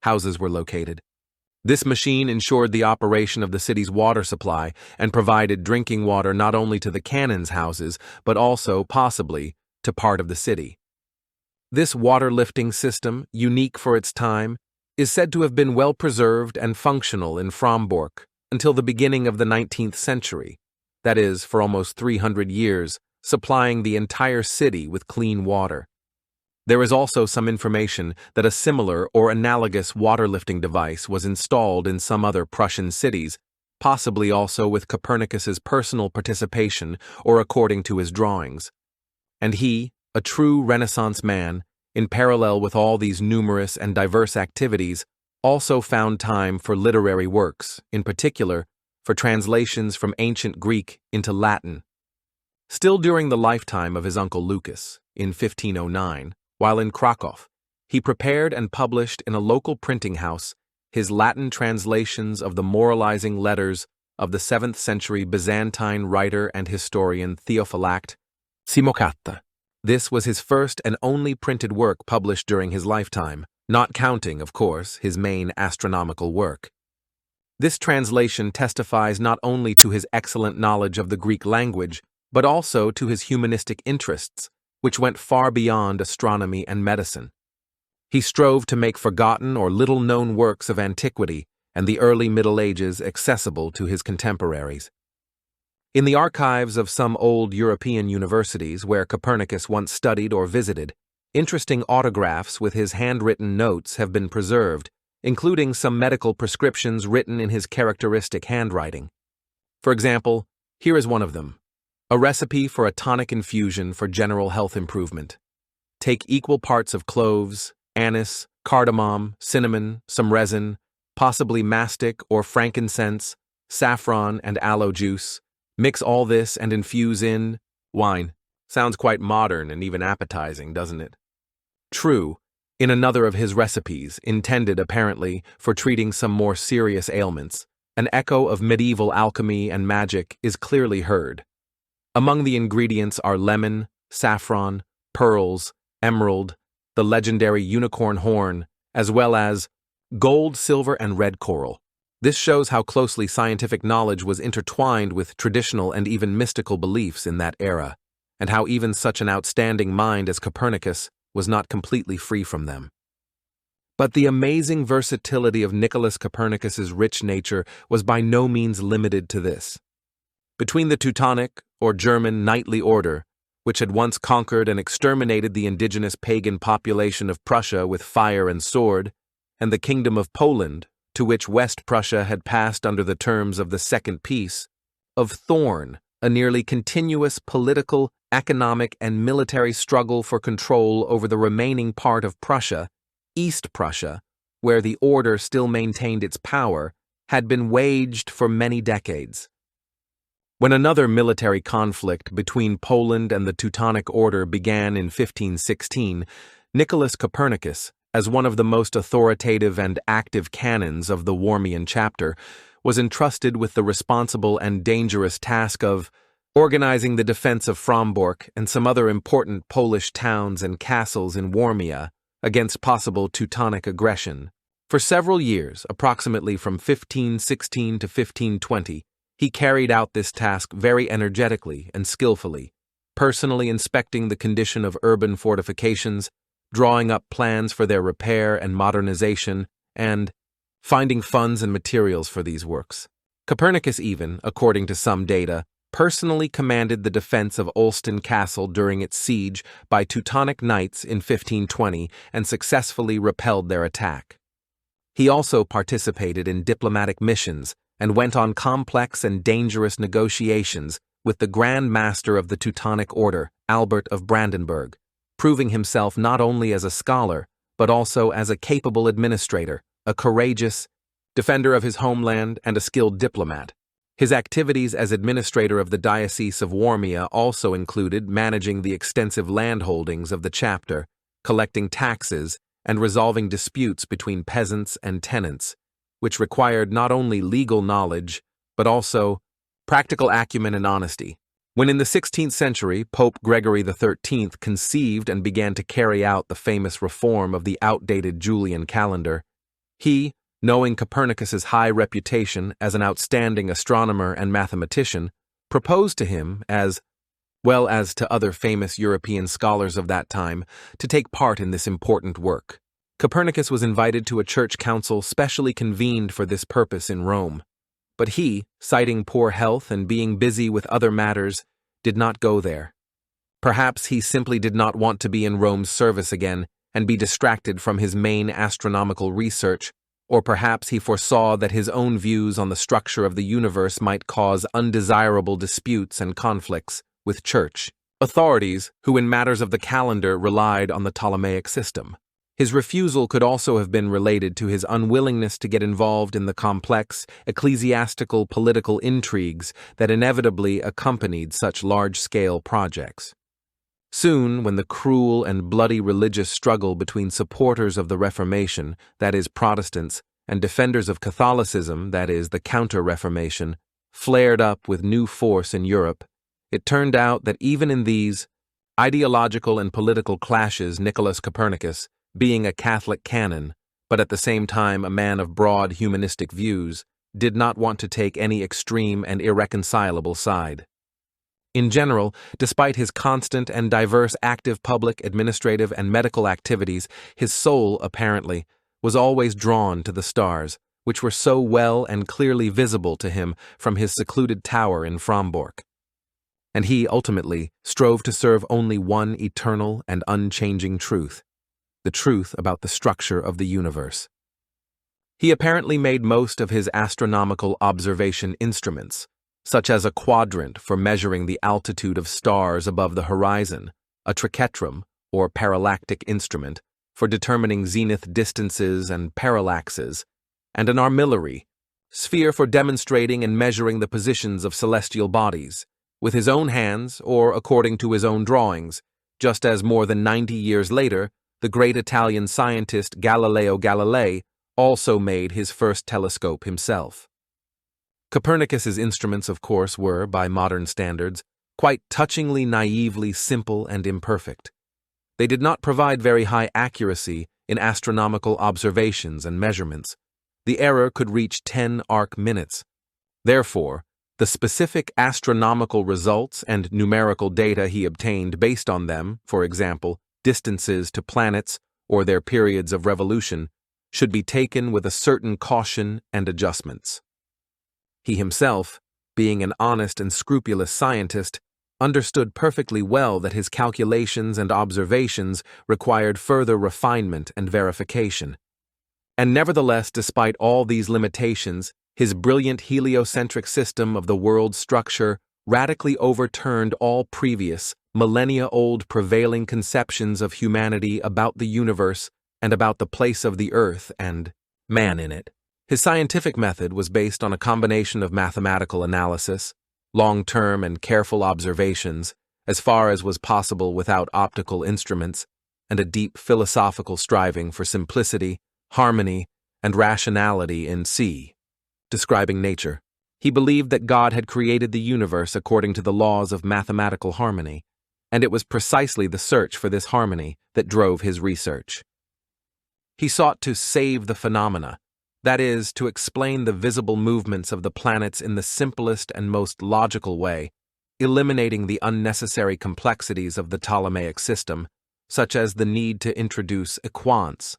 houses were located. This machine ensured the operation of the city's water supply and provided drinking water not only to the canons' houses, but also, possibly, to part of the city. This water-lifting system, unique for its time, is said to have been well preserved and functional in Frombork until the beginning of the 19th century, that is, for almost 300 years, supplying the entire city with clean water. There is also some information that a similar or analogous water-lifting device was installed in some other Prussian cities, possibly also with Copernicus's personal participation or according to his drawings. And he, a true Renaissance man, in parallel with all these numerous and diverse activities, also found time for literary works, in particular, for translations from ancient Greek into Latin. Still during the lifetime of his uncle Lucas, in 1509, while in Krakow, he prepared and published in a local printing house his Latin translations of the moralizing letters of the 7th century Byzantine writer and historian Theophylact Simocatta. This was his first and only printed work published during his lifetime, not counting, of course, his main astronomical work. This translation testifies not only to his excellent knowledge of the Greek language, but also to his humanistic interests, which went far beyond astronomy and medicine. He strove to make forgotten or little-known works of antiquity and the early Middle Ages accessible to his contemporaries. In the archives of some old European universities where Copernicus once studied or visited, interesting autographs with his handwritten notes have been preserved, including some medical prescriptions written in his characteristic handwriting. For example, here is one of them: a recipe for a tonic infusion for general health improvement. Take equal parts of cloves, anise, cardamom, cinnamon, some resin, possibly mastic or frankincense, saffron, and aloe juice. Mix all this and infuse in wine. Sounds quite modern and even appetizing, doesn't it? True, in another of his recipes, intended apparently for treating some more serious ailments, an echo of medieval alchemy and magic is clearly heard. Among the ingredients are lemon, saffron, pearls, emerald, the legendary unicorn horn, as well as gold, silver, and red coral. This shows how closely scientific knowledge was intertwined with traditional and even mystical beliefs in that era, and how even such an outstanding mind as Copernicus was not completely free from them. But the amazing versatility of Nicolaus Copernicus's rich nature was by no means limited to this. Between the Teutonic, or German, knightly order, which had once conquered and exterminated the indigenous pagan population of Prussia with fire and sword, and the Kingdom of Poland, to which West Prussia had passed under the terms of the Second Peace, of Thorn, a nearly continuous political, economic, and military struggle for control over the remaining part of Prussia, East Prussia, where the order still maintained its power, had been waged for many decades. When another military conflict between Poland and the Teutonic Order began in 1516, Nicolaus Copernicus, as one of the most authoritative and active canons of the Wormian chapter, was entrusted with the responsible and dangerous task of organizing the defense of Frombork and some other important Polish towns and castles in Warmia against possible Teutonic aggression. For several years, approximately from 1516 to 1520, he carried out this task very energetically and skillfully, personally inspecting the condition of urban fortifications, drawing up plans for their repair and modernization, and finding funds and materials for these works. Copernicus even, according to some data, personally commanded the defense of Olsztyn Castle during its siege by Teutonic knights in 1520 and successfully repelled their attack. He also participated in diplomatic missions and went on complex and dangerous negotiations with the Grand Master of the Teutonic Order, Albert of Brandenburg, proving himself not only as a scholar, but also as a capable administrator, a courageous defender of his homeland, and a skilled diplomat. His activities as administrator of the Diocese of Warmia also included managing the extensive landholdings of the chapter, collecting taxes, and resolving disputes between peasants and tenants, which required not only legal knowledge, but also practical acumen and honesty. When in the 16th century Pope Gregory XIII conceived and began to carry out the famous reform of the outdated Julian calendar, he, knowing Copernicus's high reputation as an outstanding astronomer and mathematician, proposed to him, as well as to other famous European scholars of that time, to take part in this important work. Copernicus was invited to a church council specially convened for this purpose in Rome. But he, citing poor health and being busy with other matters, did not go there. Perhaps he simply did not want to be in Rome's service again and be distracted from his main astronomical research, or perhaps he foresaw that his own views on the structure of the universe might cause undesirable disputes and conflicts with church authorities who in matters of the calendar relied on the Ptolemaic system. His refusal could also have been related to his unwillingness to get involved in the complex ecclesiastical political intrigues that inevitably accompanied such large-scale projects. Soon, when the cruel and bloody religious struggle between supporters of the Reformation, that is, Protestants, and defenders of Catholicism, that is, the Counter-Reformation, flared up with new force in Europe, it turned out that even in these ideological and political clashes, Nicolaus Copernicus, being a Catholic canon, but at the same time a man of broad humanistic views, did not want to take any extreme and irreconcilable side. In general, despite his constant and diverse active public, administrative, and medical activities, his soul, apparently, was always drawn to the stars, which were so well and clearly visible to him from his secluded tower in Frombork. And he, ultimately, strove to serve only one eternal and unchanging truth, the truth about the structure of the universe. He apparently made most of his astronomical observation instruments, such as a quadrant for measuring the altitude of stars above the horizon, a triquetrum, or parallactic instrument, for determining zenith distances and parallaxes, and an armillary, sphere for demonstrating and measuring the positions of celestial bodies, with his own hands or according to his own drawings, just as more than 90 years later, the great Italian scientist Galileo Galilei also made his first telescope himself. Copernicus's instruments, of course, were, by modern standards, quite touchingly naively simple and imperfect. They did not provide very high accuracy in astronomical observations and measurements. The error could reach 10 arc minutes. Therefore, the specific astronomical results and numerical data he obtained based on them, for example, distances to planets or their periods of revolution, should be taken with a certain caution and adjustments. He himself, being an honest and scrupulous scientist, understood perfectly well that his calculations and observations required further refinement and verification. And nevertheless, despite all these limitations, his brilliant heliocentric system of the world's structure radically overturned all previous, millennia-old prevailing conceptions of humanity about the universe and about the place of the earth and man in it. His scientific method was based on a combination of mathematical analysis, long-term and careful observations, as far as was possible without optical instruments, and a deep philosophical striving for simplicity, harmony, and rationality in describing nature. He believed that God had created the universe according to the laws of mathematical harmony, and it was precisely the search for this harmony that drove his research. He sought to save the phenomena, that is, to explain the visible movements of the planets in the simplest and most logical way, eliminating the unnecessary complexities of the Ptolemaic system, such as the need to introduce equants,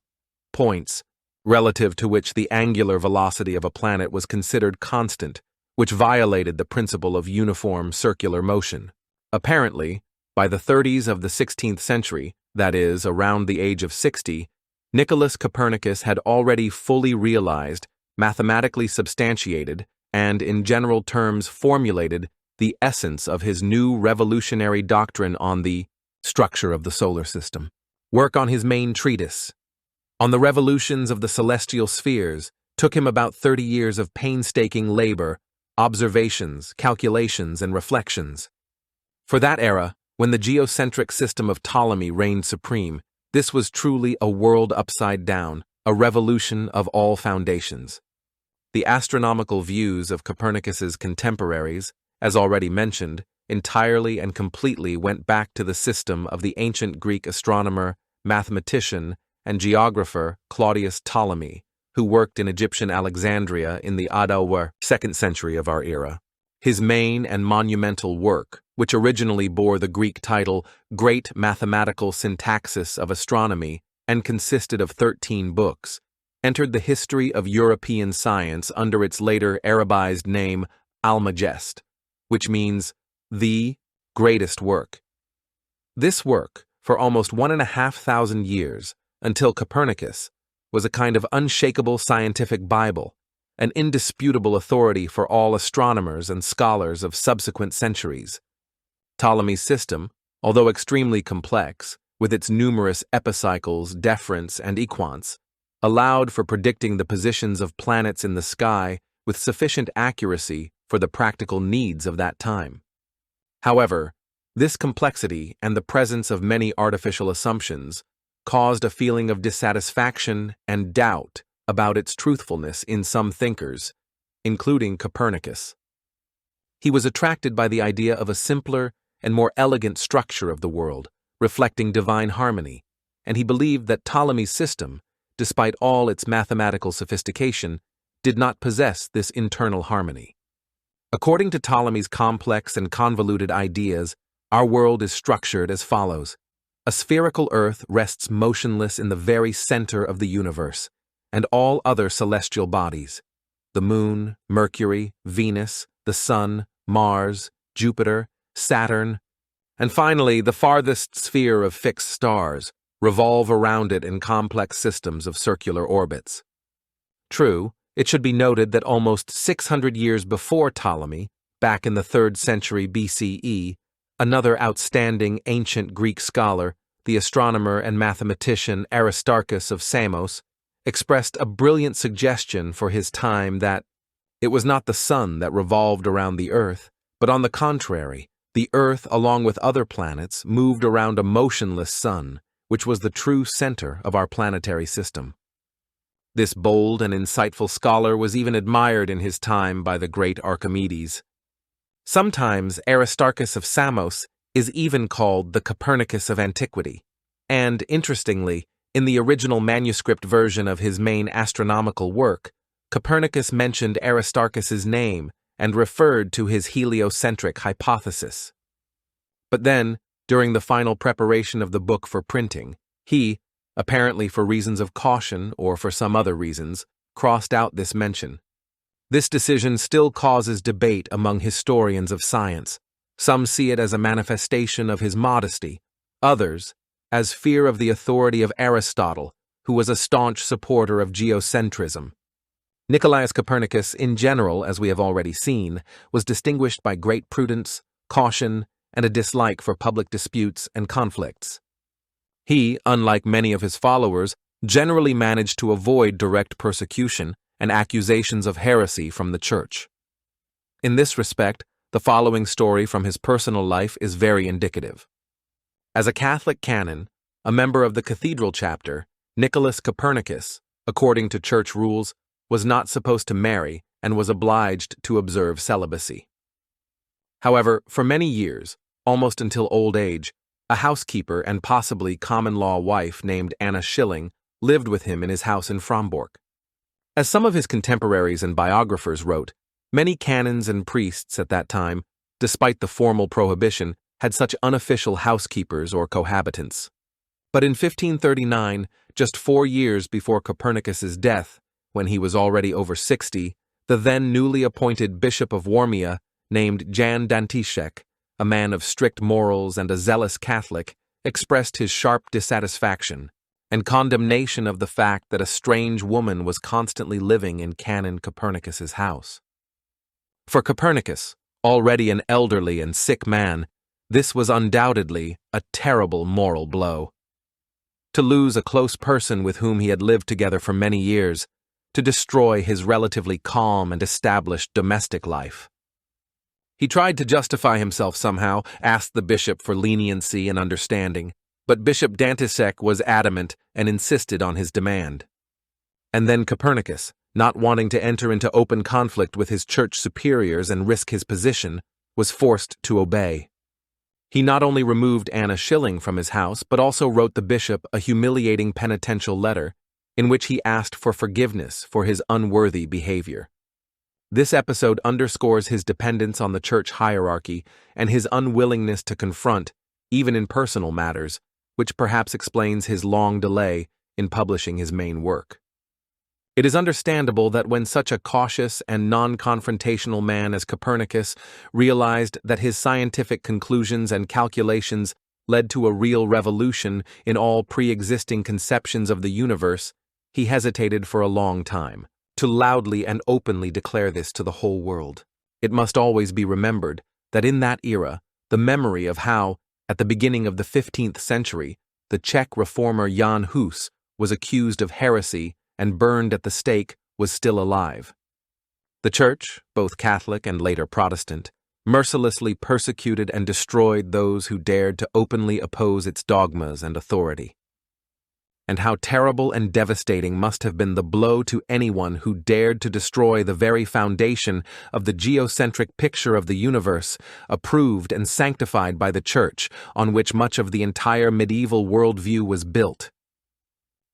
points, relative to which the angular velocity of a planet was considered constant, which violated the principle of uniform circular motion. Apparently, by the 30s of the 16th century, that is, around the age of 60, Nicolaus Copernicus had already fully realized, mathematically substantiated, and in general terms formulated the essence of his new revolutionary doctrine on the structure of the solar system. Work on his main treatise, On the Revolutions of the Celestial Spheres, took him about 30 years of painstaking labor, observations, calculations, and reflections. For that era, when the geocentric system of Ptolemy reigned supreme, this was truly a world upside down, a revolution of all foundations. The astronomical views of Copernicus's contemporaries, as already mentioned, entirely and completely went back to the system of the ancient Greek astronomer, mathematician, and geographer Claudius Ptolemy, who worked in Egyptian Alexandria in the Padua 2nd century of our era. His main and monumental work, which originally bore the Greek title Great Mathematical Syntaxis of Astronomy and consisted of 13 books, entered the history of European science under its later Arabized name Almagest, which means the greatest work. This work, for almost 1,500 years, until Copernicus, was a kind of unshakable scientific Bible, an indisputable authority for all astronomers and scholars of subsequent centuries. Ptolemy's system, although extremely complex, with its numerous epicycles, deferents, and equants, allowed for predicting the positions of planets in the sky with sufficient accuracy for the practical needs of that time. However, this complexity and the presence of many artificial assumptions caused a feeling of dissatisfaction and doubt about its truthfulness in some thinkers, including Copernicus. He was attracted by the idea of a simpler and more elegant structure of the world, reflecting divine harmony, and he believed that Ptolemy's system, despite all its mathematical sophistication, did not possess this internal harmony. According to Ptolemy's complex and convoluted ideas, our world is structured as follows. A spherical Earth rests motionless in the very center of the universe, and all other celestial bodies: the Moon, Mercury, Venus, the Sun, Mars, Jupiter, Saturn, and finally the farthest sphere of fixed stars revolve around it in complex systems of circular orbits. True, it should be noted that almost 600 years before Ptolemy, back in the 3rd century BCE, another outstanding ancient Greek scholar, the astronomer and mathematician Aristarchus of Samos, expressed a brilliant suggestion for his time that it was not the sun that revolved around the earth, but on the contrary, the earth, along with other planets, moved around a motionless sun, which was the true center of our planetary system. This bold and insightful scholar was even admired in his time by the great Archimedes. Sometimes Aristarchus of Samos is even called the Copernicus of antiquity, and, interestingly, in the original manuscript version of his main astronomical work, Copernicus mentioned Aristarchus's name and referred to his heliocentric hypothesis. But then, during the final preparation of the book for printing, he, apparently for reasons of caution or for some other reasons, crossed out this mention. This decision still causes debate among historians of science. Some see it as a manifestation of his modesty, others as fear of the authority of Aristotle, who was a staunch supporter of geocentrism. Nicolaus Copernicus, in general, as we have already seen, was distinguished by great prudence, caution, and a dislike for public disputes and conflicts. He, unlike many of his followers, generally managed to avoid direct persecution and accusations of heresy from the Church. In this respect, the following story from his personal life is very indicative. As a Catholic canon, a member of the cathedral chapter, Nicolaus Copernicus, according to church rules, was not supposed to marry and was obliged to observe celibacy. However, for many years, almost until old age, a housekeeper and possibly common-law wife named Anna Schilling lived with him in his house in Frombork. As some of his contemporaries and biographers wrote, many canons and priests at that time, despite the formal prohibition, had such unofficial housekeepers or cohabitants. But in 1539, just 4 years before Copernicus's death, when he was already over 60, the then newly appointed Bishop of Warmia, named Jan Dantišek, a man of strict morals and a zealous Catholic, expressed his sharp dissatisfaction and condemnation of the fact that a strange woman was constantly living in Canon Copernicus's house. For Copernicus, already an elderly and sick man, this was undoubtedly a terrible moral blow. To lose a close person with whom he had lived together for many years, to destroy his relatively calm and established domestic life. He tried to justify himself somehow, asked the bishop for leniency and understanding, but Bishop Dantišek was adamant and insisted on his demand. And then Copernicus, not wanting to enter into open conflict with his church superiors and risk his position, was forced to obey. He not only removed Anna Schilling from his house, but also wrote the bishop a humiliating penitential letter in which he asked for forgiveness for his unworthy behavior. This episode underscores his dependence on the church hierarchy and his unwillingness to confront, even in personal matters, which perhaps explains his long delay in publishing his main work. It is understandable that when such a cautious and non-confrontational man as Copernicus realized that his scientific conclusions and calculations led to a real revolution in all pre-existing conceptions of the universe, he hesitated for a long time to loudly and openly declare this to the whole world. It must always be remembered that in that era, the memory of how, at the beginning of the 15th century, the Czech reformer Jan Hus was accused of heresy and burned at the stake was still alive. The Church, both Catholic and later Protestant, mercilessly persecuted and destroyed those who dared to openly oppose its dogmas and authority. And how terrible and devastating must have been the blow to anyone who dared to destroy the very foundation of the geocentric picture of the universe, approved and sanctified by the Church, on which much of the entire medieval worldview was built.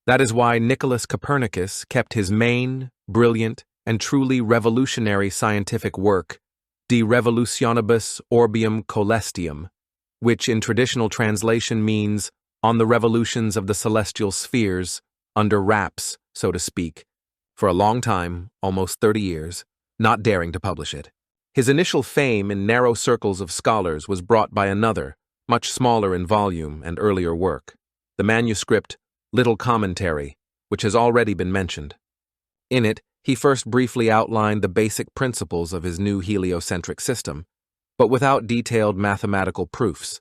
That is why Nicolaus Copernicus kept his main, brilliant, and truly revolutionary scientific work, De Revolutionibus Orbium Coelestium, which in traditional translation means On the Revolutions of the Celestial Spheres, under wraps, so to speak, for a long time, almost 30 years, not daring to publish it. His initial fame in narrow circles of scholars was brought by another, much smaller in volume and earlier work, the manuscript Little Commentary, which has already been mentioned. In it, he first briefly outlined the basic principles of his new heliocentric system, but without detailed mathematical proofs.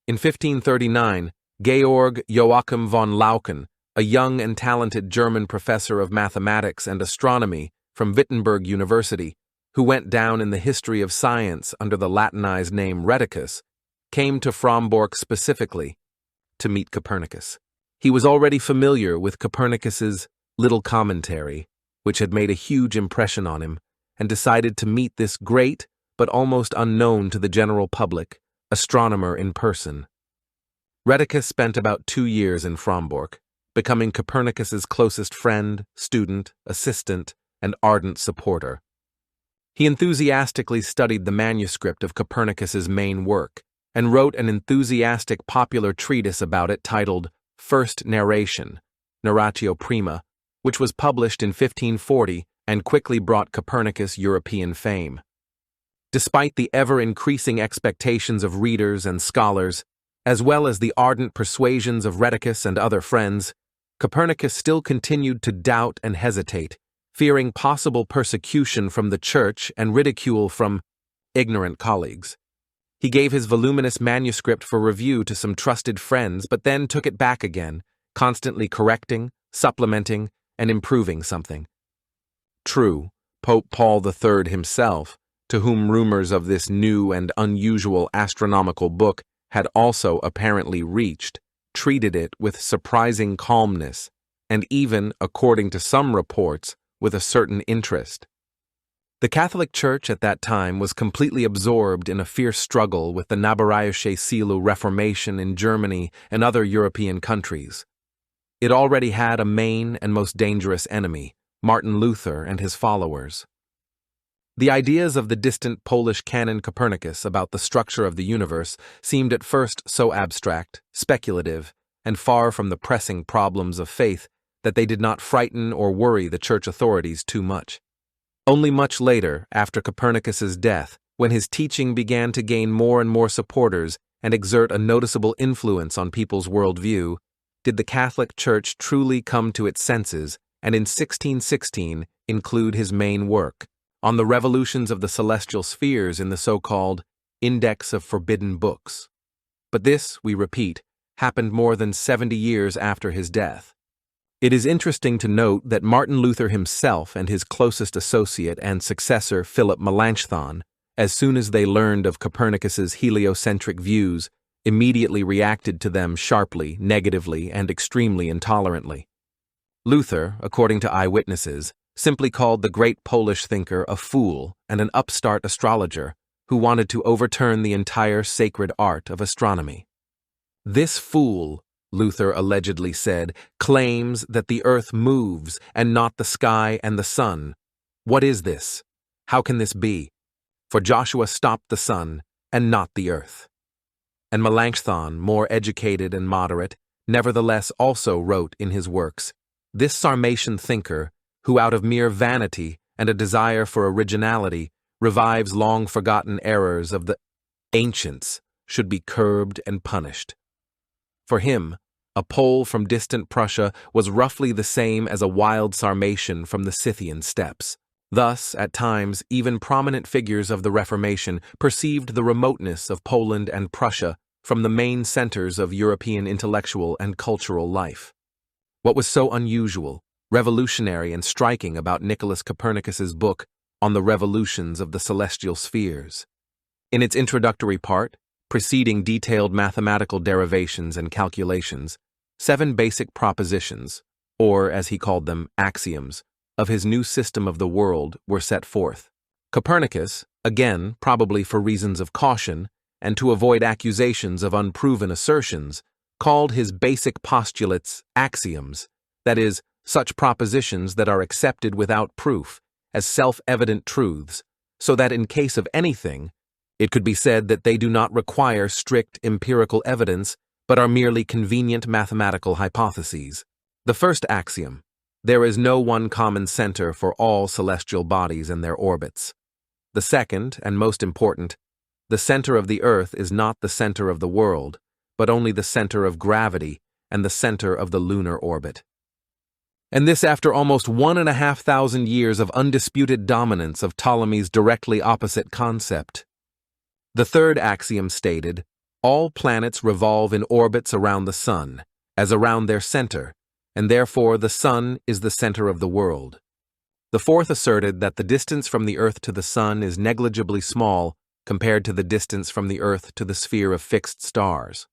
In 1539, Georg Joachim von Lauken, a young and talented German professor of mathematics and astronomy from Wittenberg University, who went down in the history of science under the Latinized name Rheticus, came to Frombork specifically to meet Copernicus. He was already familiar with Copernicus's Little Commentary, which had made a huge impression on him, and decided to meet this great, but almost unknown to the general public, astronomer in person. Rheticus spent about 2 years in Frombork, becoming Copernicus's closest friend, student, assistant, and ardent supporter. He enthusiastically studied the manuscript of Copernicus's main work, and wrote an enthusiastic popular treatise about it titled First Narration, Narratio Prima, which was published in 1540 and quickly brought Copernicus European fame. Despite the ever-increasing expectations of readers and scholars, as well as the ardent persuasions of Rheticus and other friends, Copernicus still continued to doubt and hesitate, fearing possible persecution from the church and ridicule from ignorant colleagues. He gave his voluminous manuscript for review to some trusted friends, but then took it back again, constantly correcting, supplementing, and improving something. True, Pope Paul III himself, to whom rumors of this new and unusual astronomical book had also apparently reached, treated it with surprising calmness, and even, according to some reports, with a certain interest. The Catholic Church at that time was completely absorbed in a fierce struggle with the Nabaräische Silu Reformation in Germany and other European countries. It already had a main and most dangerous enemy, Martin Luther and his followers. The ideas of the distant Polish canon Copernicus about the structure of the universe seemed at first so abstract, speculative, and far from the pressing problems of faith that they did not frighten or worry the church authorities too much. Only much later, after Copernicus's death, when his teaching began to gain more and more supporters and exert a noticeable influence on people's worldview, did the Catholic Church truly come to its senses and in 1616 include his main work on the revolutions of the celestial spheres in the so-called Index of Forbidden Books. But this, we repeat, happened more than 70 years after his death. It is interesting to note that Martin Luther himself and his closest associate and successor Philip Melanchthon, as soon as they learned of Copernicus's heliocentric views, immediately reacted to them sharply, negatively, and extremely intolerantly. Luther, according to eyewitnesses, simply called the great Polish thinker a fool and an upstart astrologer who wanted to overturn the entire sacred art of astronomy. This fool, Luther allegedly said, claims that the earth moves and not the sky and the sun. What is this? How can this be? For Joshua stopped the sun and not the earth. And Melanchthon, more educated and moderate, nevertheless also wrote in his works, this Sarmatian thinker, who out of mere vanity and a desire for originality revives long-forgotten errors of the ancients, should be curbed and punished. For him, a Pole from distant Prussia was roughly the same as a wild Sarmatian from the Scythian steppes. Thus, at times, even prominent figures of the Reformation perceived the remoteness of Poland and Prussia from the main centers of European intellectual and cultural life. What was so unusual, revolutionary, and striking about Nicolaus Copernicus's book on the revolutions of the celestial spheres? In its introductory part, preceding detailed mathematical derivations and calculations, 7 basic propositions, or as he called them, axioms, of his new system of the world were set forth. Copernicus, again probably for reasons of caution and to avoid accusations of unproven assertions, called his basic postulates axioms, that is, such propositions that are accepted without proof as self-evident truths, so that in case of anything, it could be said that they do not require strict empirical evidence but are merely convenient mathematical hypotheses. The first axiom, there is no one common center for all celestial bodies and their orbits. The second, and most important, the center of the Earth is not the center of the world, but only the center of gravity and the center of the lunar orbit. And this after almost 1,500 years of undisputed dominance of Ptolemy's directly opposite concept. The third axiom stated, all planets revolve in orbits around the Sun, as around their center, and therefore the Sun is the center of the world. The fourth asserted that the distance from the Earth to the Sun is negligibly small compared to the distance from the Earth to the sphere of fixed stars.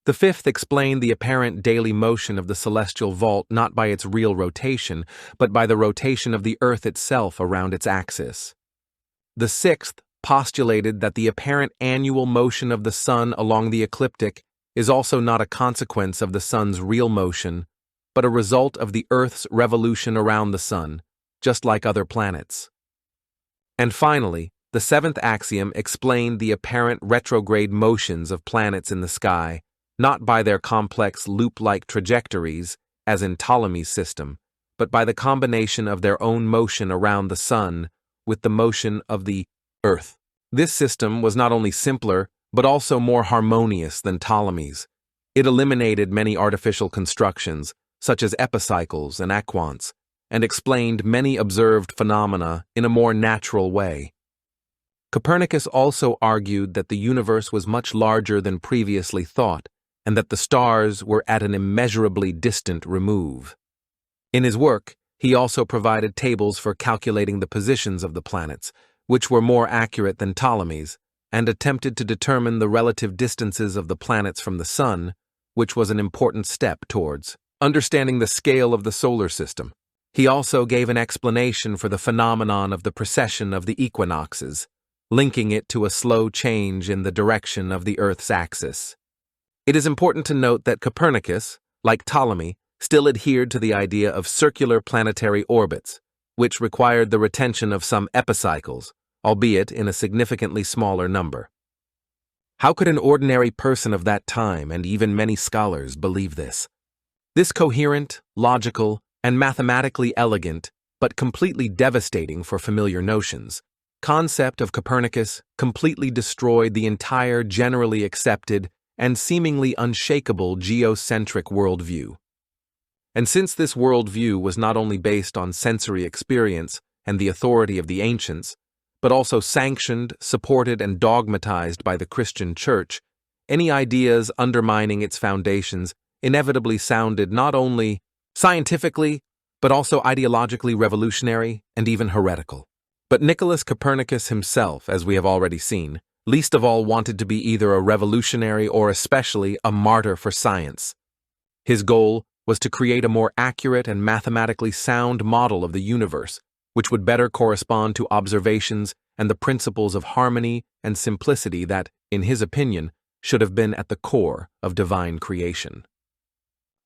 The fifth explained the apparent daily motion of the celestial vault not by its real rotation, but by the rotation of the Earth itself around its axis. The sixth postulated that the apparent annual motion of the Sun along the ecliptic is also not a consequence of the Sun's real motion, but a result of the Earth's revolution around the Sun, just like other planets. And finally, the seventh axiom explained the apparent retrograde motions of planets in the sky, not by their complex loop-like trajectories, as in Ptolemy's system, but by the combination of their own motion around the Sun with the motion of the Earth. This system was not only simpler, but also more harmonious than Ptolemy's. It eliminated many artificial constructions, such as epicycles and equants, and explained many observed phenomena in a more natural way. Copernicus also argued that the universe was much larger than previously thought, and that the stars were at an immeasurably distant remove. In his work, he also provided tables for calculating the positions of the planets, which were more accurate than Ptolemy's, and attempted to determine the relative distances of the planets from the Sun, which was an important step towards understanding the scale of the solar system. He also gave an explanation for the phenomenon of the precession of the equinoxes, linking it to a slow change in the direction of the Earth's axis. It is important to note that Copernicus, like Ptolemy, still adhered to the idea of circular planetary orbits, which required the retention of some epicycles, albeit in a significantly smaller number. How could an ordinary person of that time, and even many scholars, believe this? This coherent, logical, and mathematically elegant, but completely devastating for familiar notions, concept of Copernicus completely destroyed the entire generally accepted and seemingly unshakable geocentric worldview. And since this worldview was not only based on sensory experience and the authority of the ancients, but also sanctioned, supported, and dogmatized by the Christian Church, any ideas undermining its foundations inevitably sounded not only scientifically, but also ideologically revolutionary and even heretical. But Nicolaus Copernicus himself, as we have already seen, least of all wanted to be either a revolutionary or especially a martyr for science. His goal was to create a more accurate and mathematically sound model of the universe, which would better correspond to observations and the principles of harmony and simplicity that, in his opinion, should have been at the core of divine creation.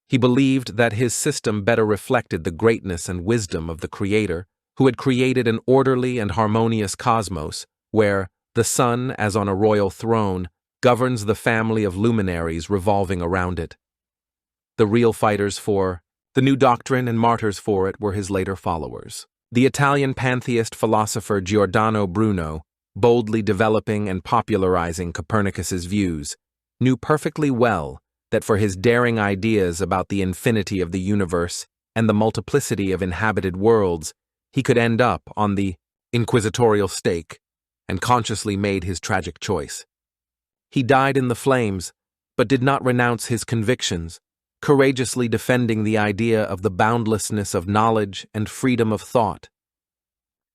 He believed that his system better reflected the greatness and wisdom of the Creator, who had created an orderly and harmonious cosmos, where the Sun, as on a royal throne, governs the family of luminaries revolving around it. The real fighters for the new doctrine and martyrs for it were his later followers. The Italian pantheist philosopher Giordano Bruno, boldly developing and popularizing Copernicus's views, knew perfectly well that for his daring ideas about the infinity of the universe and the multiplicity of inhabited worlds, he could end up on the inquisitorial stake, and consciously made his tragic choice. He died in the flames, but did not renounce his convictions, courageously defending the idea of the boundlessness of knowledge and freedom of thought.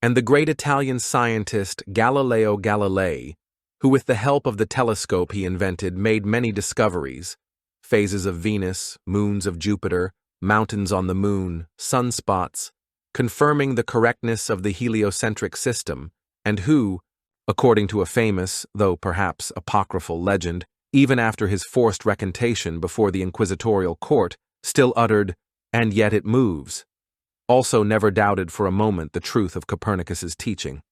And the great Italian scientist Galileo Galilei, who with the help of the telescope he invented made many discoveries, phases of Venus, moons of Jupiter, mountains on the moon, sunspots, confirming the correctness of the heliocentric system, and who, according to a famous, though perhaps apocryphal legend, even after his forced recantation before the inquisitorial court, still uttered, "And yet it moves," also never doubted for a moment the truth of Copernicus's teaching.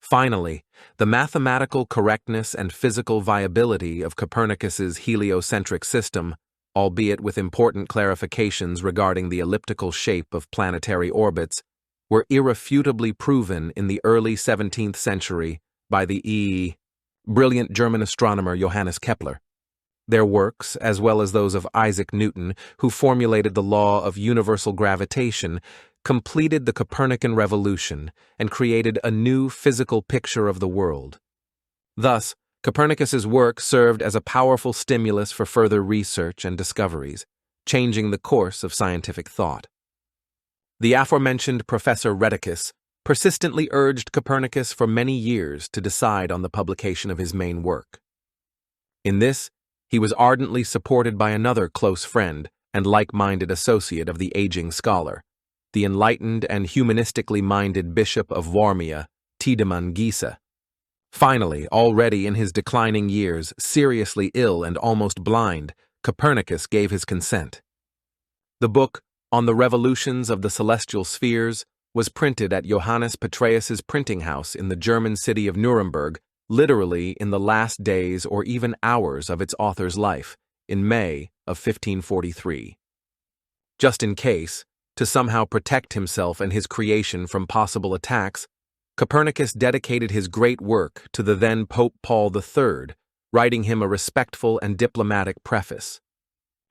Finally, the mathematical correctness and physical viability of Copernicus's heliocentric system albeit with important clarifications regarding the elliptical shape of planetary orbits, were irrefutably proven in the early 17th century by the brilliant German astronomer Johannes Kepler. Their works, as well as those of Isaac Newton, who formulated the law of universal gravitation, completed the Copernican revolution and created a new physical picture of the world. Thus, Copernicus's work served as a powerful stimulus for further research and discoveries, changing the course of scientific thought. The aforementioned Professor Rheticus persistently urged Copernicus for many years to decide on the publication of his main work. In this, he was ardently supported by another close friend and like-minded associate of the aging scholar, the enlightened and humanistically minded Bishop of Warmia, Tiedemann Giese. Finally, already in his declining years, seriously ill and almost blind, Copernicus gave his consent. The book, On the Revolutions of the Celestial Spheres, was printed at Johannes Petraeus's printing house in the German city of Nuremberg, literally in the last days or even hours of its author's life, in May of 1543. Just in case, to somehow protect himself and his creation from possible attacks, Copernicus dedicated his great work to the then Pope Paul III, writing him a respectful and diplomatic preface.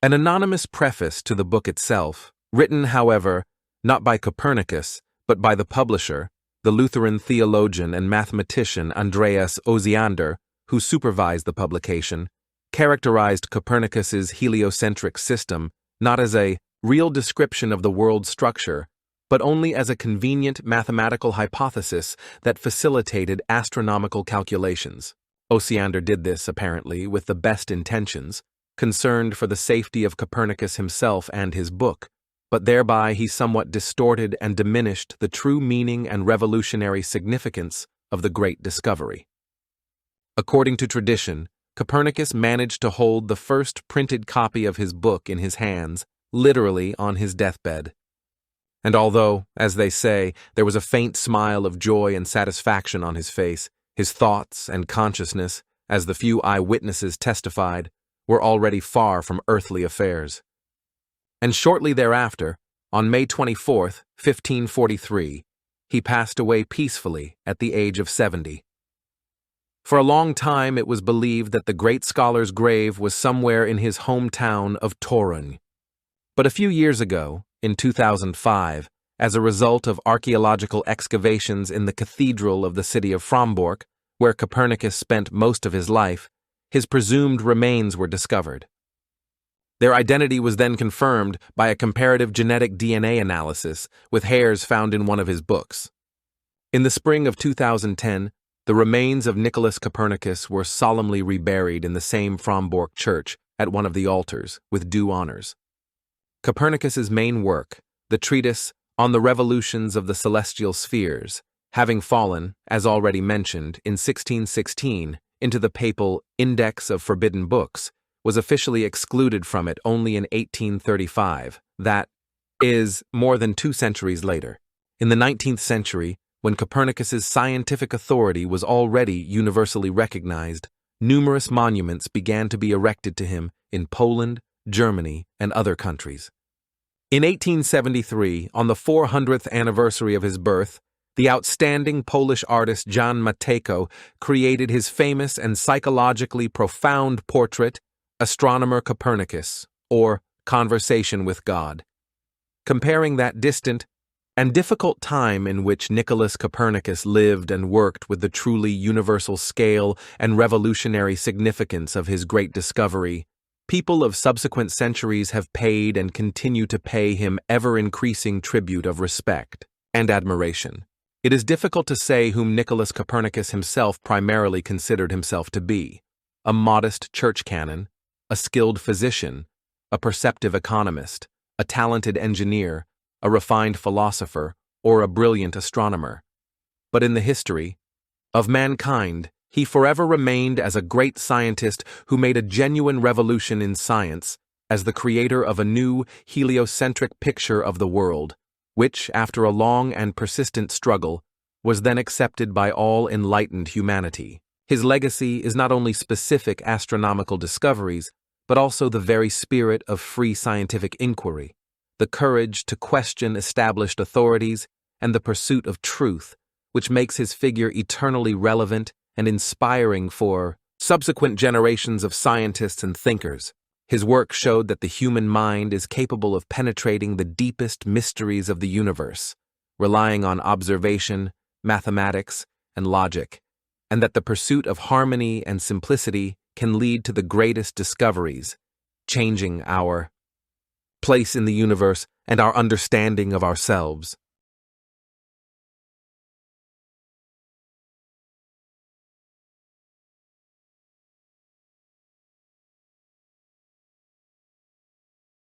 An anonymous preface to the book itself, written, however, not by Copernicus, but by the publisher, the Lutheran theologian and mathematician Andreas Osiander, who supervised the publication, characterized Copernicus's heliocentric system not as a real description of the world's structure, but only as a convenient mathematical hypothesis that facilitated astronomical calculations. Osiander did this, apparently, with the best intentions, concerned for the safety of Copernicus himself and his book, but thereby he somewhat distorted and diminished the true meaning and revolutionary significance of the great discovery. According to tradition, Copernicus managed to hold the first printed copy of his book in his hands, literally on his deathbed. And although, as they say, there was a faint smile of joy and satisfaction on his face, his thoughts and consciousness, as the few eyewitnesses testified, were already far from earthly affairs. And shortly thereafter, on May 24, 1543, he passed away peacefully at the age of 70. For a long time it was believed that the great scholar's grave was somewhere in his hometown of Torun. But a few years ago, in 2005, as a result of archaeological excavations in the cathedral of the city of Frombork, where Copernicus spent most of his life, his presumed remains were discovered. Their identity was then confirmed by a comparative genetic DNA analysis with hairs found in one of his books. In the spring of 2010, the remains of Nicolaus Copernicus were solemnly reburied in the same Frombork church at one of the altars, with due honors. Copernicus's main work, the treatise On the Revolutions of the Celestial Spheres, having fallen, as already mentioned, in 1616 into the papal Index of Forbidden Books, was officially excluded from it only in 1835, that is, more than 2 centuries later. In the 19th century, when Copernicus's scientific authority was already universally recognized, numerous monuments began to be erected to him in Poland, Germany, and other countries. In 1873, on the 400th anniversary of his birth, the outstanding Polish artist Jan Matejko created his famous and psychologically profound portrait, Astronomer Copernicus, or Conversation with God. Comparing that distant and difficult time in which Nicolaus Copernicus lived and worked with the truly universal scale and revolutionary significance of his great discovery, people of subsequent centuries have paid and continue to pay him ever-increasing tribute of respect and admiration. It is difficult to say whom Nicolaus Copernicus himself primarily considered himself to be: a modest church canon, a skilled physician, a perceptive economist, a talented engineer, a refined philosopher, or a brilliant astronomer. But in the history of mankind, he forever remained as a great scientist who made a genuine revolution in science, as the creator of a new heliocentric picture of the world, which, after a long and persistent struggle, was then accepted by all enlightened humanity. His legacy is not only specific astronomical discoveries, but also the very spirit of free scientific inquiry, the courage to question established authorities, and the pursuit of truth, which makes his figure eternally relevant and inspiring for subsequent generations of scientists and thinkers. His work showed that the human mind is capable of penetrating the deepest mysteries of the universe, relying on observation, mathematics, and logic, and that the pursuit of harmony and simplicity can lead to the greatest discoveries, changing our place in the universe and our understanding of ourselves.